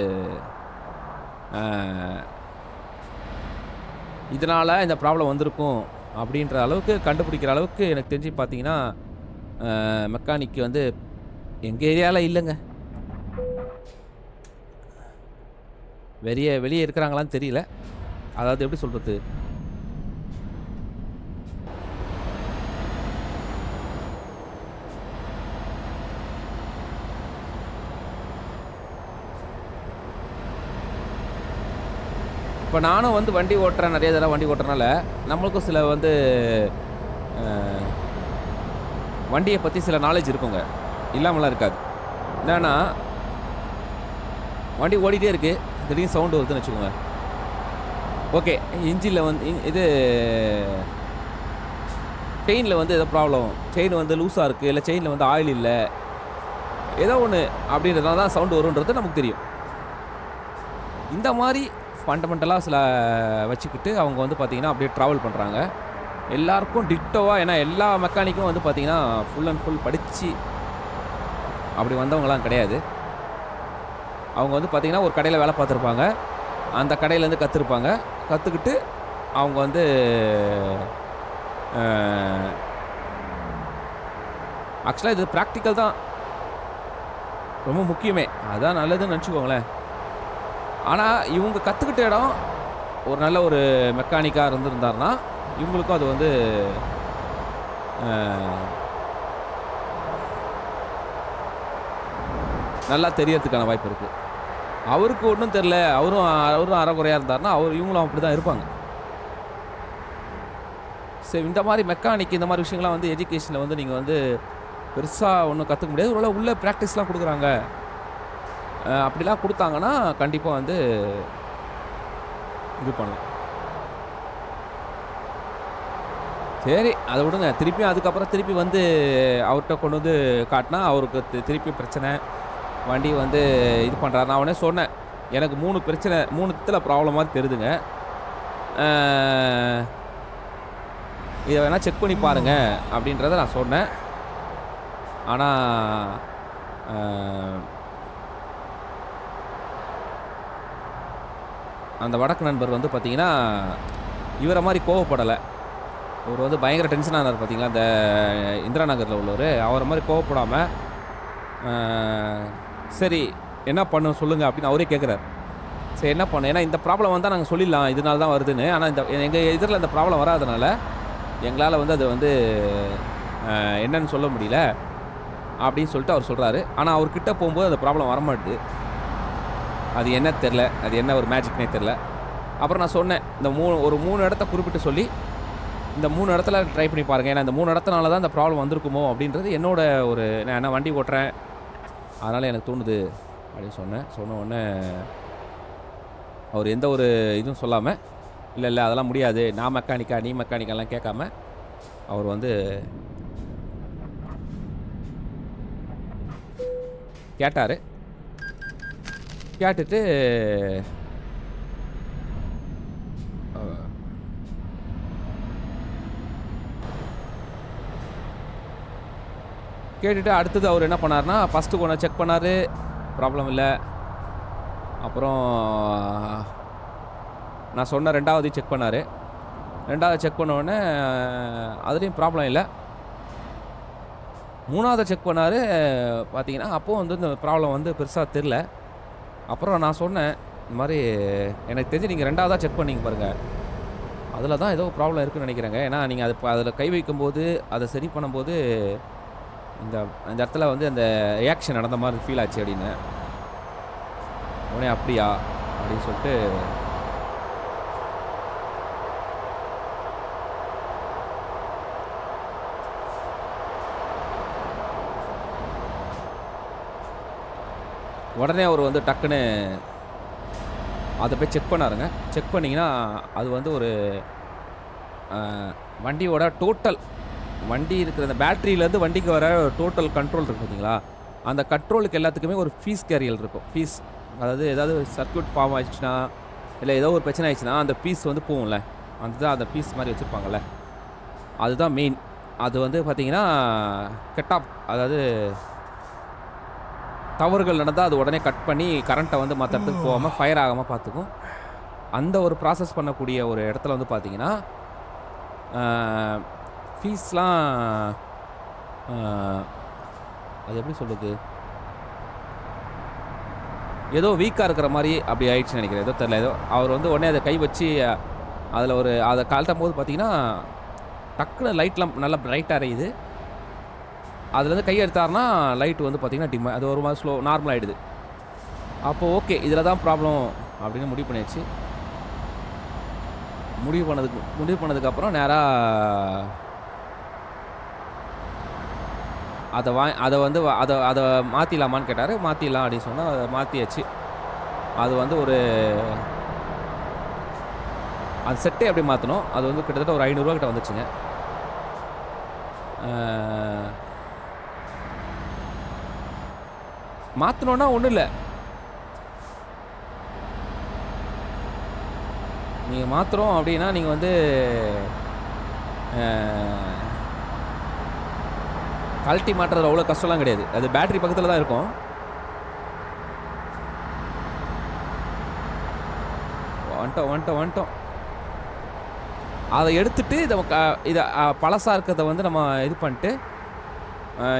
இதனால் இந்த ப்ராப்ளம் வந்திருக்கும் அப்படின்ற அளவுக்கு கண்டுபிடிக்கிற அளவுக்கு எனக்கு தெரிஞ்சு பார்த்தீங்கன்னா மெக்கானிக் வந்து எங்கள் ஏரியாவில் இல்லைங்க. வெளியே வெளியே இருக்கிறாங்களான்னு தெரியல. அதாவது எப்படி சொல்கிறது, இப்போ நானும் வந்து வண்டி ஓட்டுறேன், நிறைய தடவை வண்டி ஓட்டுறனால நம்மளுக்கும் சில வந்து வண்டியை பற்றி சில நாலேஜ் இருக்குங்க, இல்லாமலாம் இருக்காது. என்னன்னா வண்டி ஓடிட்டே இருக்கு, திடீர்னு சவுண்டு வருதுன்னு வச்சுக்கோங்க. ஓகே, இன்ஜினில் வந்து இது செயினில் வந்து ஏதோ ப்ராப்ளம், செயின் வந்து லூஸாக இருக்குது, இல்லை செயினில் வந்து ஆயில் இல்லை, ஏதோ ஒன்று அப்படின்றதுனால தான் சவுண்டு வருன்றது நமக்கு தெரியும். இந்த மாதிரி ஃபண்டமெண்டலாக சில வச்சுக்கிட்டு அவங்க வந்து பார்த்திங்கன்னா அப்படியே ட்ராவல் பண்ணுறாங்க. எல்லாருக்கும் டிக்டோவாக, ஏன்னா எல்லா மெக்கானிக்கும் வந்து பார்த்திங்கன்னா ஃபுல் அண்ட் ஃபுல் படித்து அப்படி வந்தவங்களாம் கிடையாது. அவங்க வந்து பார்த்திங்கன்னா ஒரு கடையில் வேலை பார்த்துருப்பாங்க, அந்த கடையிலேருந்து கற்றுருப்பாங்க, கற்றுக்கிட்டு அவங்க வந்து ஆக்சுவலாக இது ப்ராக்டிக்கல் தான் ரொம்ப முக்கியமே, அதுதான் நல்லதுன்னு நினச்சிக்கோங்களேன். ஆனால் இவங்க கற்றுக்கிட்ட இடம் ஒரு நல்ல ஒரு மெக்கானிக்காக இருந்திருந்தாருன்னா இவங்களுக்கும் அது வந்து நல்லா தெரியறதுக்கான வாய்ப்பு இருக்குது. அவருக்கு ஒன்றும் தெரில, அவரும் அறகுறையாக இருந்தார்னா இவங்களும் அப்படி தான் இருப்பாங்க. சரி, இந்த மாதிரி மெக்கானிக் இந்த மாதிரி விஷயங்கள்லாம் வந்து எஜுகேஷனில் வந்து நீங்கள் வந்து பெருசாக ஒன்றும் கற்றுக்க முடியாது. ஒரு உள்ள ப்ராக்டிஸ்லாம் கொடுக்குறாங்க, அப்படிலாம் கொடுத்தாங்கன்னா கண்டிப்பாக வந்து இது பண்ணலாம். சரி, அதை விடுங்க. திருப்பியும் அதுக்கப்புறம் திருப்பி வந்து அவர்கிட்ட கொண்டு வந்து காட்டினா அவருக்கு திருப்பி பிரச்சனை, வண்டி வந்து இது பண்ணுறாரு. நான் உடனே சொன்னேன், எனக்கு 3 பிரச்சனை, 3 இடத்துல ப்ராப்ளமாக தெரியுதுங்க, இதை வேணால் செக் பண்ணி பாருங்க அப்படின்றத நான் சொன்னேன். ஆனால் அந்த வடக்கு நண்பர் வந்து பார்த்திங்கன்னா இவரை மாதிரி கோவப்படலை. அவர் வந்து பயங்கர டென்ஷனாக இருந்தார் பார்த்தீங்களா, அந்த இந்திரா நகரில் உள்ளவர். அவரை மாதிரி கோவப்படாமல் சரி என்ன பண்ண சொல்லுங்கள் அப்படின்னு அவரே கேட்குறாரு. சரி என்ன பண்ண, ஏன்னா இந்த ப்ராப்ளம் வந்தால் நாங்கள் சொல்லிடலாம் இதனால தான் வருதுன்னு. ஆனால் இந்த எங்கள் எதிரில் இந்த ப்ராப்ளம் வராதனால எங்களால் வந்து அது வந்து என்னன்னு சொல்ல முடியல அப்படின்னு சொல்லிட்டு அவர் சொல்கிறாரு. ஆனால் அவர்கிட்ட போகும்போது அந்த ப்ராப்ளம் வரமாட்டுது, அது என்ன தெரில, அது என்ன ஒரு மேஜிக்னே தெரில. அப்புறம் நான் சொன்னேன், இந்த ஒரு 3 இடத்த குறிப்பிட்டு சொல்லி இந்த 3 இடத்துல ட்ரை பண்ணி பாருங்கள், ஏன்னா இந்த 3 இடத்துனால தான் இந்த ப்ராப்ளம் வந்திருக்குமோ அப்படின்றது என்னோட ஒரு, நான் என்ன வண்டி ஓட்டுறேன் அதனால் எனக்கு தோணுது அப்படின்னு சொன்ன உடனே அவர் எந்த ஒரு இதுவும் சொல்லாமல், இல்லை அதெல்லாம் முடியாது, நான் மெக்கானிக்கா நீ மெக்கானிக்கெல்லாம் கேட்காம அவர் வந்து கேட்டார். கேட்டுட்டு அடுத்தது அவர் என்ன பண்ணார்னா, ஃபஸ்ட்டு ஒன்று செக் பண்ணார், ப்ராப்ளம் இல்லை. அப்புறம் நான் சொன்ன 2வது செக் பண்ணார். 2வது செக் பண்ண உடனே அதுலேயும் ப்ராப்ளம் இல்லை. 3வது செக் பண்ணார், பார்த்தீங்கன்னா அப்போது வந்து இந்த ப்ராப்ளம் வந்து பெருசாக தெரில. அப்புறம் நான் சொன்னேன், இந்த மாதிரி எனக்கு தெரிஞ்சு நீங்கள் 2வதாக செக் பண்ணிங்க பாருங்கள், அதில் தான் ஏதோ ப்ராப்ளம் இருக்குதுன்னு நினைக்கிறேங்க. ஏன்னா நீங்கள் அதில் கை வைக்கும்போது அதை சரி பண்ணும்போது இந்த இடத்துல வந்து அந்த ரியாக்ஷன் நடந்த மாதிரி ஃபீல் ஆச்சு அப்படின்னு. உடனே அப்படியா அப்படின்னு சொல்லிட்டு உடனே அவர் வந்து டக்குன்னு அதை போய் செக் பண்ணாருங்க. செக் பண்ணிங்கன்னா அது வந்து ஒரு வண்டியோட டோட்டல், வண்டி இருக்கிற அந்த பேட்டரியிலேருந்து வண்டிக்கு வர டோட்டல் கண்ட்ரோல் இருக்குது பார்த்தீங்களா, அந்த கண்ட்ரோலுக்கு எல்லாத்துக்குமே ஒரு ஃபீஸ் கேரியல் இருக்கும். ஃபீஸ், அதாவது ஏதாவது சர்க்யூட் ஃபார்ம் ஆயிடுச்சுன்னா இல்லை ஏதோ ஒரு பிரச்சனை ஆயிடுச்சுன்னா அந்த பீஸ் வந்து போகும்ல, அதுதான் அந்த பீஸ் மாதிரி வச்சுருப்பாங்கள்ல, அதுதான் மெயின். அது வந்து பார்த்திங்கன்னா கட்-ஆஃப், அதாவது தவறுகள் நடந்தால் அது உடனே கட் பண்ணி கரண்ட்டை வந்து மற்ற இடத்துக்கு போகாமல் ஃபயர் ஆகாமல் பார்த்துக்கும். அந்த ஒரு ப்ராசஸ் பண்ணக்கூடிய ஒரு இடத்துல வந்து பார்த்திங்கன்னா ஃபீஸ்லாம் அது எப்படி சொல்கிறது, ஏதோ வீக்காக இருக்கிற மாதிரி அப்படி ஆயிடுச்சுன்னு நினைக்கிறேன். ஏதோ தெரில, ஏதோ அவர் வந்து உடனே அதை கை வச்சு அதில் அதை கழட்டும் போது பார்த்தீங்கன்னா டக்குன்னு லைட்லாம் நல்லா பிரைட்டாக எரியுது. அதுலேருந்து கை எடுத்தாருன்னா லைட் வந்து பார்த்தீங்கன்னா டிம், அது ஒரு மாதிரி ஸ்லோ நார்மல் ஆகிடுது. அப்போது ஓகே, இதில் தான் ப்ராப்ளம் அப்படின்னு முடிவு பண்ணியாச்சு. முடிவு பண்ணதுக்கப்புறம் நேராக அதை வந்து அதை மாற்றிடலாமான்னு கேட்டார். மாற்றிடலாம் அப்படின்னு சொன்னால் அதை மாற்றியாச்சு. அது வந்து அந்த செட்டே எப்படி மாற்றணும், அது வந்து கிட்டத்தட்ட ஒரு 500 ரூபா கிட்ட வந்துச்சுங்க. மாற்றணுன்னா ஒன்றும் இல்லை, நீங்கள் மாற்றுறோம் அப்படின்னா நீங்கள் வந்து கழட்டி மாட்டுறதுல அவ்வளோ கஷ்டம்லாம் கிடையாது. அது பேட்டரி பக்கத்தில் தான் இருக்கும். வந்துட்டோம். அதை எடுத்துட்டு இதை பழசாக இருக்கிறத வந்து நம்ம இது பண்ணிட்டு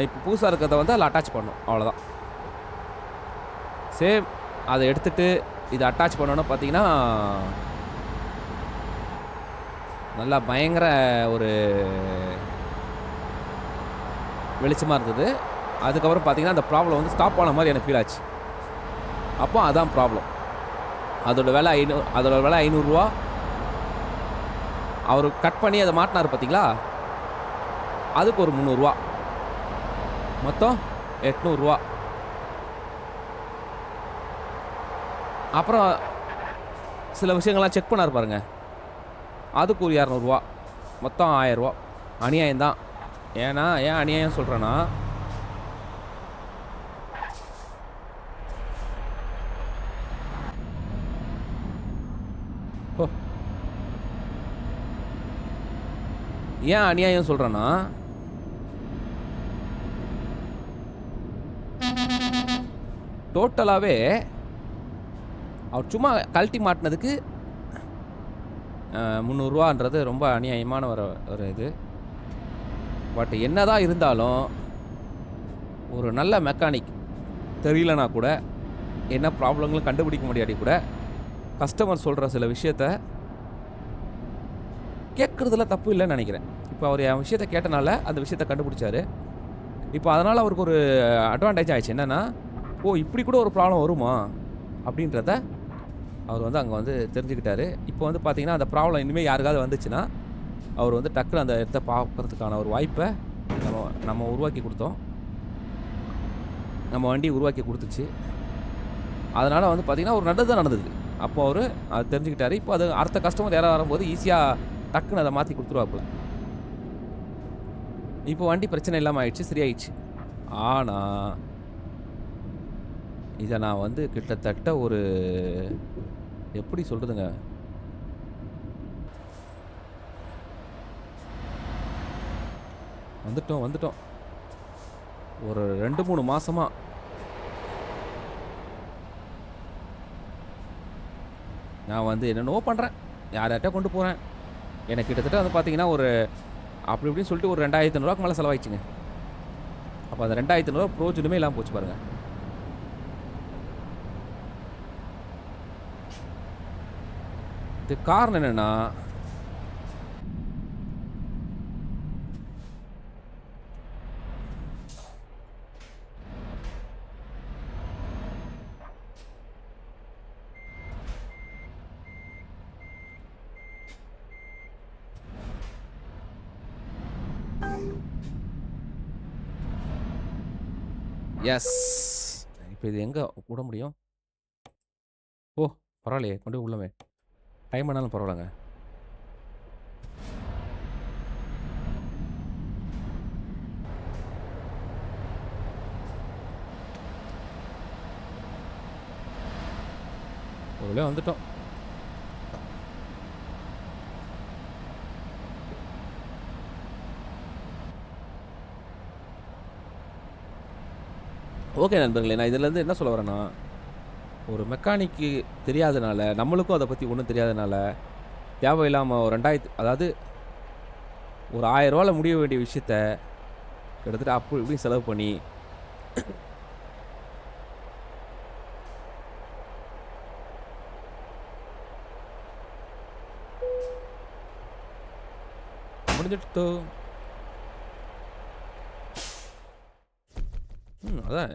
இப்போ புதுசாக இருக்கிறத வந்து அதில் அட்டாச் பண்ணணும், அவ்வளோதான். சேம் அதை எடுத்துட்டு இதை அட்டாச் பண்ணோன்னு பார்த்தீங்கன்னா நல்லா பயங்கர ஒரு வெளிச்சமாக இருந்தது. அதுக்கப்புறம் பார்த்தீங்கன்னா அந்த ப்ராப்ளம் வந்து ஸ்டாப் ஆன மாதிரி எனக்கு ஃபீல் ஆச்சு. அப்போ அதான் ப்ராப்ளம். அதோட விலை 500 ரூபா. அவர் கட் பண்ணி அதை மாட்டினார் பார்த்தீங்களா, அதுக்கு ஒரு 300 ரூபா, மொத்தம் 800 ரூபா. அப்புறம் சில விஷயங்கள்லாம் செக் பண்ணார் பாருங்க, அதுக்கு ஒரு 200 ரூபா, மொத்தம் 1000 ரூபா. அநியாயம்தான். ஏன் அநியாயம் சொல்கிறேன்னா, டோட்டலாகவே அவர் சும்மா கழட்டி மாட்டினதுக்கு 300 ரூபான்றது ரொம்ப அநியாயமான ஒரு இது. பட் என்னதான் இருந்தாலும் ஒரு நல்ல மெக்கானிக் தெரியலனா கூட, என்ன ப்ராப்ளங்களும் கண்டுபிடிக்க முடியாடி கூட, கஸ்டமர் சொல்கிற சில விஷயத்த கேட்குறதுல தப்பு இல்லைன்னு நினைக்கிறேன். இப்போ அவர் என் விஷயத்த கேட்டனால அந்த விஷயத்த கண்டுபிடிச்சாரு. இப்போ அதனால் அவருக்கு ஒரு அட்வான்டேஜ் ஆகிடுச்சு. என்னென்னா, இப்படி கூட ஒரு ப்ராப்ளம் வருமா அப்படின்றத அவர் வந்து அங்கே வந்து தெரிஞ்சுக்கிட்டாரு. இப்போ வந்து பார்த்தீங்கன்னா அந்த ப்ராப்ளம் இனிமேல் யாருக்காவது வந்துச்சுன்னா அவர் வந்து டக்குன்னு அந்த இடத்த பார்க்கறதுக்கான ஒரு வாய்ப்பை நம்ம உருவாக்கி கொடுத்தோம். நம்ம வண்டி உருவாக்கி கொடுத்துச்சு. அதனால் வந்து பார்த்திங்கன்னா ஒரு நல்லது தான் நடந்தது. அப்போ அவர் அதை தெரிஞ்சுக்கிட்டாரு. இப்போ அது அடுத்த கஸ்டமர் யாராவது வரும்போது ஈஸியாக டக்குன்னு அதை மாற்றி கொடுத்துருவாப்புல. இப்போ வண்டி பிரச்சனை இல்லாமல் ஆயிடுச்சு, சரியாயிடுச்சு. ஆனால் இதை நான் வந்து கிட்டத்தட்ட ஒரு எப்படி சொல்கிறதுங்க, வந்துட்டோம் ஒரு 2-3 மாதமாக நான் வந்து என்னென்னவோ பண்ணுறேன், யார்கிட்ட கொண்டு போகிறேன். எனக்கு கிட்டத்தட்ட வந்து பார்த்தீங்கன்னா ஒரு அப்படி இப்படின்னு சொல்லிட்டு ஒரு 2500 ரூபாய்க்கு மேலே செலவாயிடுச்சுங்க. அப்போ அந்த 2500 ரூபா ப்ரோஜனமே இல்லாமல் போச்சு பாருங்கள். இது காரணம் என்னென்னா, எஸ், இப்போ இது எங்கே விட முடியும்? பரவாயில்லையே, கொண்டு உள்ளவே டைம் ஆனாலும் பரவாயில்லங்க. ஒரு வழியாக வந்துட்டோம். ஓகே நண்பர்களே, நான் இதிலேருந்து என்ன சொல்ல வரேன்னா, ஒரு மெக்கானிக்கு தெரியாதனால, நம்மளுக்கும் அதை பற்றி ஒன்றும் தெரியாதனால, தேவையில்லாமல் ஒரு 2000, அதாவது ஒரு 1000 ரூபாயில் முடிய வேண்டிய விஷயத்த கிட்டத்தட்ட அப்படி இப்படி செலவு பண்ணி முடிஞ்சிடுத்து. அதான்.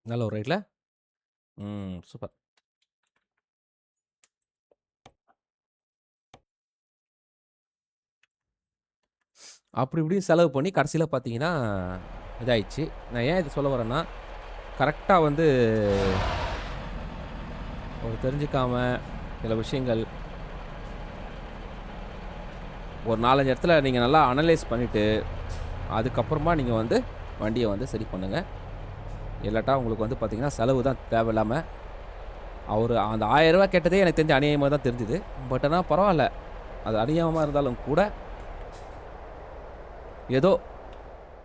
நல்ல ஒரு ரைட்ல. சூப்பர். அப்படி இப்படின்னு செலவு பண்ணி கடைசியில பார்த்தீங்கன்னா, இதாயிடுச்சு. நான் ஏன் இத சொல்ல வரேன்னா, கரெக்ட்டா வந்து ஒரு தெரிஞ்சுக்காம சில விஷயங்கள் ஒரு 4, 5 இடத்துல நீங்க நல்லா அனலைஸ் பண்ணிட்டு, அதுக்கப்புறமா நீங்க வந்து வண்டிய வந்து சரி பண்ணுங்க. இல்லாட்டா உங்களுக்கு வந்து பார்த்தீங்கன்னா, செலவு தான் தேவையில்லாம. அவரு அந்த ரூ. 1000 கேட்டதே எனக்கு தெரிஞ்சு அநியாயமா தான் தெரிஞ்சுது. பட் ஆனா பரவால்ல. அது அநியாயமா இருந்தாலும் கூட, ஏதோ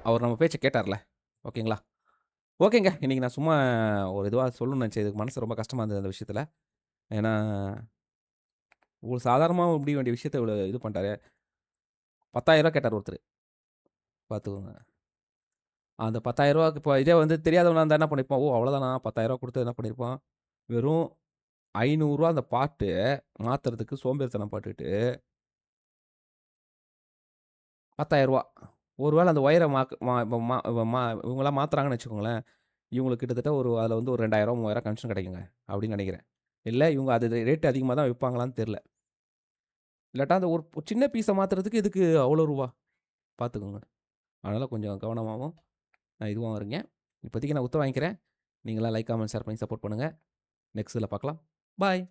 அவர் நம்ம பேச்ச கேட்டார்ல. ஓகேங்களா? ஓகேங்க. இன்னைக்கு நான் சும்மா ஒரு இதுவா சொல்லணும்னு நெனச்சேன். இதுக்கு மனசு ரொம்ப கஷ்டமா இருந்தது அந்த விஷயத்துல. ஏன்னா, ஒரு சாதாரணமா முடிய வேண்டிய விஷயத்த இவ்வளோ இது பண்ணிட்டாரே. ரூ. 10,000 கேட்டாரு ஒருத்தரு. பார்த்துக்கோங்க. அந்த ரூ. 10,000க்கு இப்போ இதே வந்து தெரியாதவனா இருந்தா என்ன பண்ணியிருப்பான்? ஓ! அவ்வளோதானா? ரூ. 10,000 குடுத்து என்ன பண்ணியிருப்பான்? வெறும் ரூ. 500 அந்த பார்ட்டு மாத்துறதுக்கு சோம்பேறித்தனம் பட்டுட்டு ரூ. 10,000 ஒரு வேள அந்த ஒயர மாக் மா இப்ப மா இப்ப மா இவங்கலாம் மாத்துறாங்கன்னு வச்சுக்கோங்களேன். இவங்களுக்கு கிட்டத்தட்ட ஒரு அதில வந்து ஒரு ரூ. 2,000 3,000 கமிஷன் கிடைக்குங்க. அப்படின்னு நெனைக்கிறேன். இல்ல இவங்க அது ரேட் அதிகமா தான் விப்பாங்களான்னு தெரியல. இல்லாட்டா அந்த ஒரு சின்ன பீஸ மாத்துறதுக்கு எதுக்கு அவ்வளோ ரூவா? பார்த்துக்கோங்க. அதனால கொஞ்சம் கவனமாவும், இதுவாவும் இருங்க. இப்போதைக்கு நான் உத்த வாங்கிக்கிறேன். நீங்கலாம் லைக், காமெண்ட், ஷேர் பண்ணி சப்போர்ட் பண்ணுங்க. நெக்ஸ்ட் இதில பார்க்கலாம். பாய்.